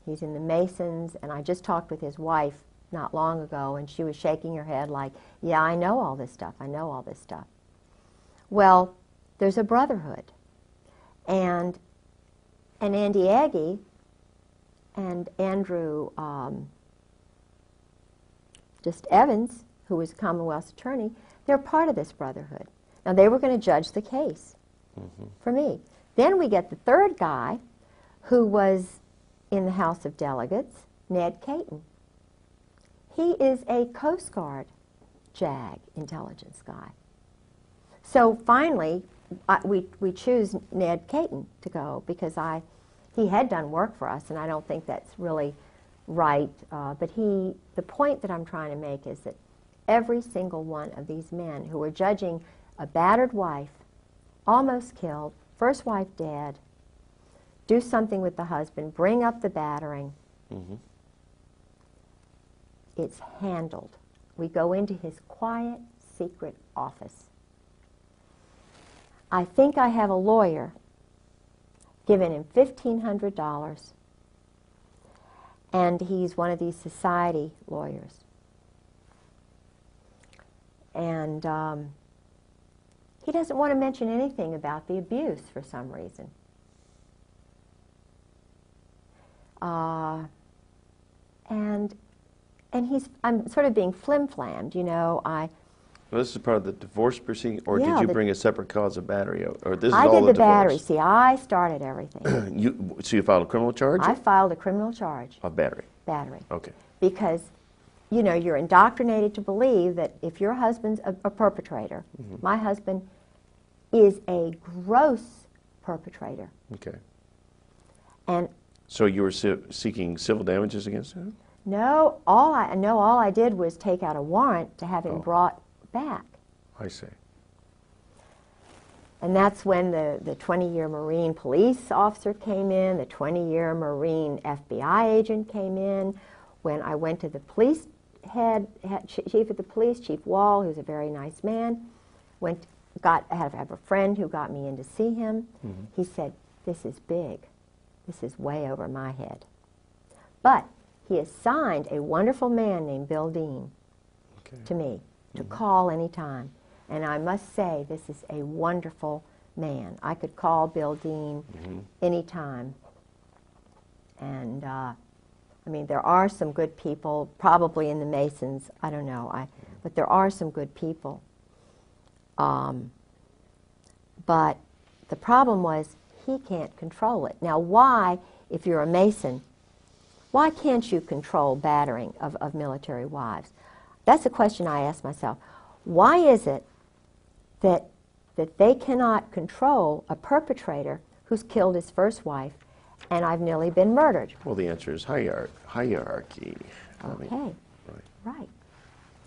He's in the Masons, and I just talked with his wife not long ago, and she was shaking her head like, yeah, I know all this stuff, I know all this stuff. Well, there's a brotherhood. And Andy Aggie and Andrew just Evans, who was Commonwealth's attorney, they're part of this brotherhood. Now, they were going to judge the case for me. Then we get the third guy, who was in the House of Delegates, Ned Caton. He is a Coast Guard JAG intelligence guy. So finally, we choose Ned Caton to go, because he had done work for us, and I don't think that's really right. But the point that I'm trying to make is that every single one of these men who were judging a battered wife, almost killed, first wife dead, do something with the husband, bring up the battering, it's handled. We go into his quiet, secret office. I think I have a lawyer given him $1,500, and he's one of these society lawyers. And he doesn't want to mention anything about the abuse for some reason. And I'm sort of being flim-flammed, you know. Well, this is part of the divorce proceeding, or Yeah, did you bring a separate cause of battery? Or this is I all did the divorce? battery. See, I started everything. So you filed a criminal charge? I filed a criminal charge. Of battery? Battery. Okay. Because, you know, you're indoctrinated to believe that if your husband's a perpetrator, my husband is a gross perpetrator. Okay. And So you were seeking civil damages against him? no, all I did was take out a warrant to have him brought back. I see. And that's when the 20-year Marine police officer came in, the 20-year Marine FBI agent came in. When I went to the police chief of the police, Chief Wall, who's a very nice man, I have a friend who got me in to see him. He said, this is big. This is way over my head. But he assigned a wonderful man named Bill Dean to me to call any time. And I must say, this is a wonderful man. I could call Bill Dean anytime. And, I mean, there are some good people, probably in the Masons, I don't know, but there are some good people. But the problem was he can't control it. Now, why, if you're a Mason, why can't you control battering of military wives? That's a question I ask myself. Why is it that they cannot control a perpetrator who's killed his first wife and I've nearly been murdered? Well, the answer is hierarchy. Okay, right.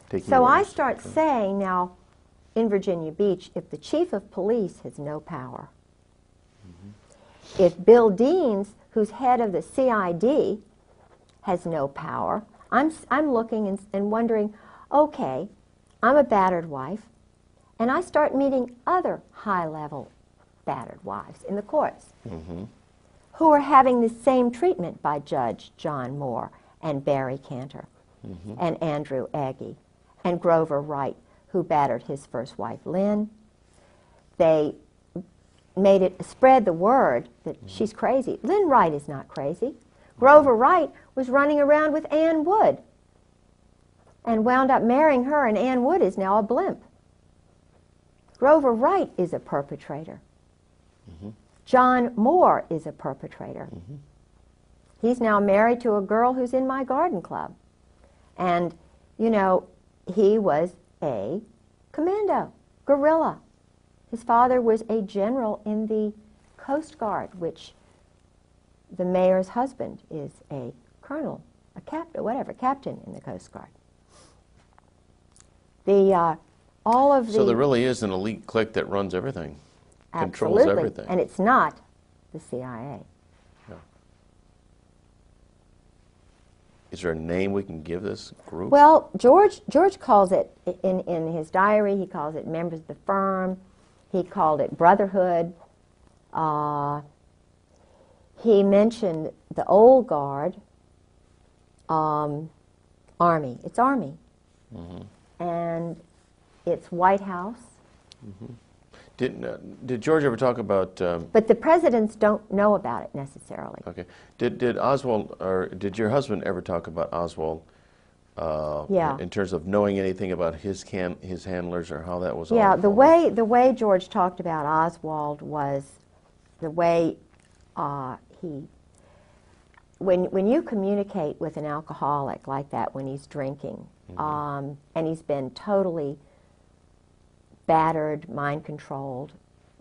Taking So I orders. start saying now, in Virginia Beach, if the chief of police has no power, if Bill Deans, who's head of the CID, has no power, I'm looking and wondering, okay, I'm a battered wife, and I start meeting other high-level battered wives in the courts who are having the same treatment by Judge John Moore and Barry Cantor and Andrew Agee and Grover Wright, who battered his first wife, Lynn. They spread the word that she's crazy. Lynn Wright is not crazy. Grover Wright was running around with Ann Wood and wound up marrying her, and Ann Wood is now a blimp. Grover Wright is a perpetrator. John Moore is a perpetrator. He's now married to a girl who's in my garden club. And, you know, he was a commando, guerrilla. His father was a general in the Coast Guard, which the mayor's husband is a colonel, a captain, whatever, captain in the Coast Guard. So there really is an elite clique that runs everything, controls absolutely, everything. and it's not the CIA. No. Is there a name we can give this group? Well, George calls it, in his diary, he calls it members of the firm. He called it brotherhood. He mentioned the old guard, Army. It's Army. And it's White House. Did George ever talk about? But the presidents don't know about it necessarily. Okay. Did Oswald, or did your husband ever talk about Oswald? Yeah. In terms of knowing anything about his handlers or how that was? Yeah, all the way George talked about Oswald was the way when you communicate with an alcoholic like that when he's drinking, and he's been totally battered, mind controlled,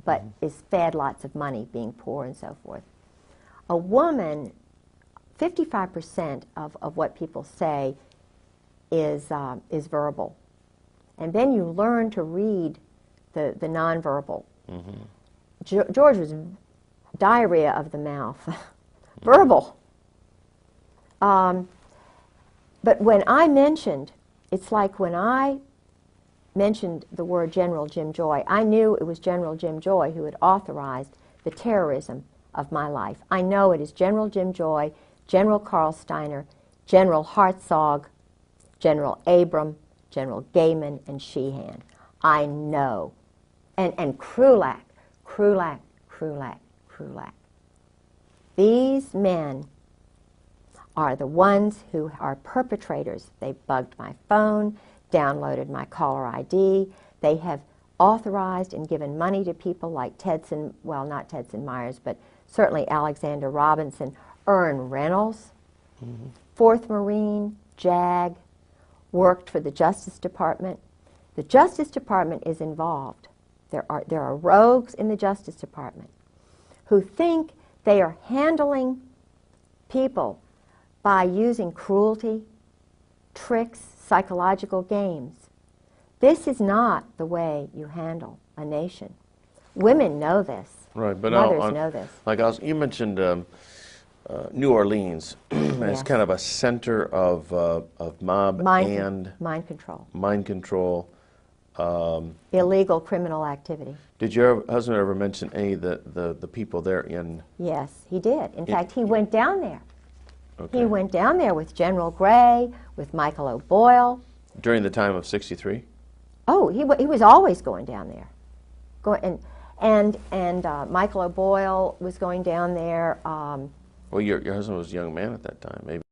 but is fed lots of money, being poor and so forth. A woman, 55% of what people say is verbal, and then you learn to read the nonverbal. George was diarrhea of the mouth, verbal. But when I mentioned, it's like when I mentioned the word General Jim Joy, I knew it was General Jim Joy who had authorized the terrorism of my life. I know it is General Jim Joy, General Carl Steiner, General Hartzog, General Abram, General Gaiman, and Sheehan. I know. And Krulak. These men are the ones who are perpetrators. They bugged my phone, downloaded my caller ID. They have authorized and given money to people like Tedson, well, not Tedson Myers, but certainly Alexander Robinson, Ern Reynolds, 4th Marine, JAG, worked for the Justice Department. The Justice Department is involved. There are rogues in the Justice Department who think they are handling people by using cruelty, tricks, psychological games. This is not the way you handle a nation. Women know this. Right, but mothers know this. Like you mentioned New Orleans as Yes. kind of a center of mob and mind control, illegal criminal activity. Did your husband ever mention any of the people there in? Yes, he did. In fact, he went down there. Okay. He went down there with General Gray, with Michael O'Boyle. During the time of '63? Oh, he was always going down there. And Michael O'Boyle was going down there. Well, your husband was a young man at that time, maybe.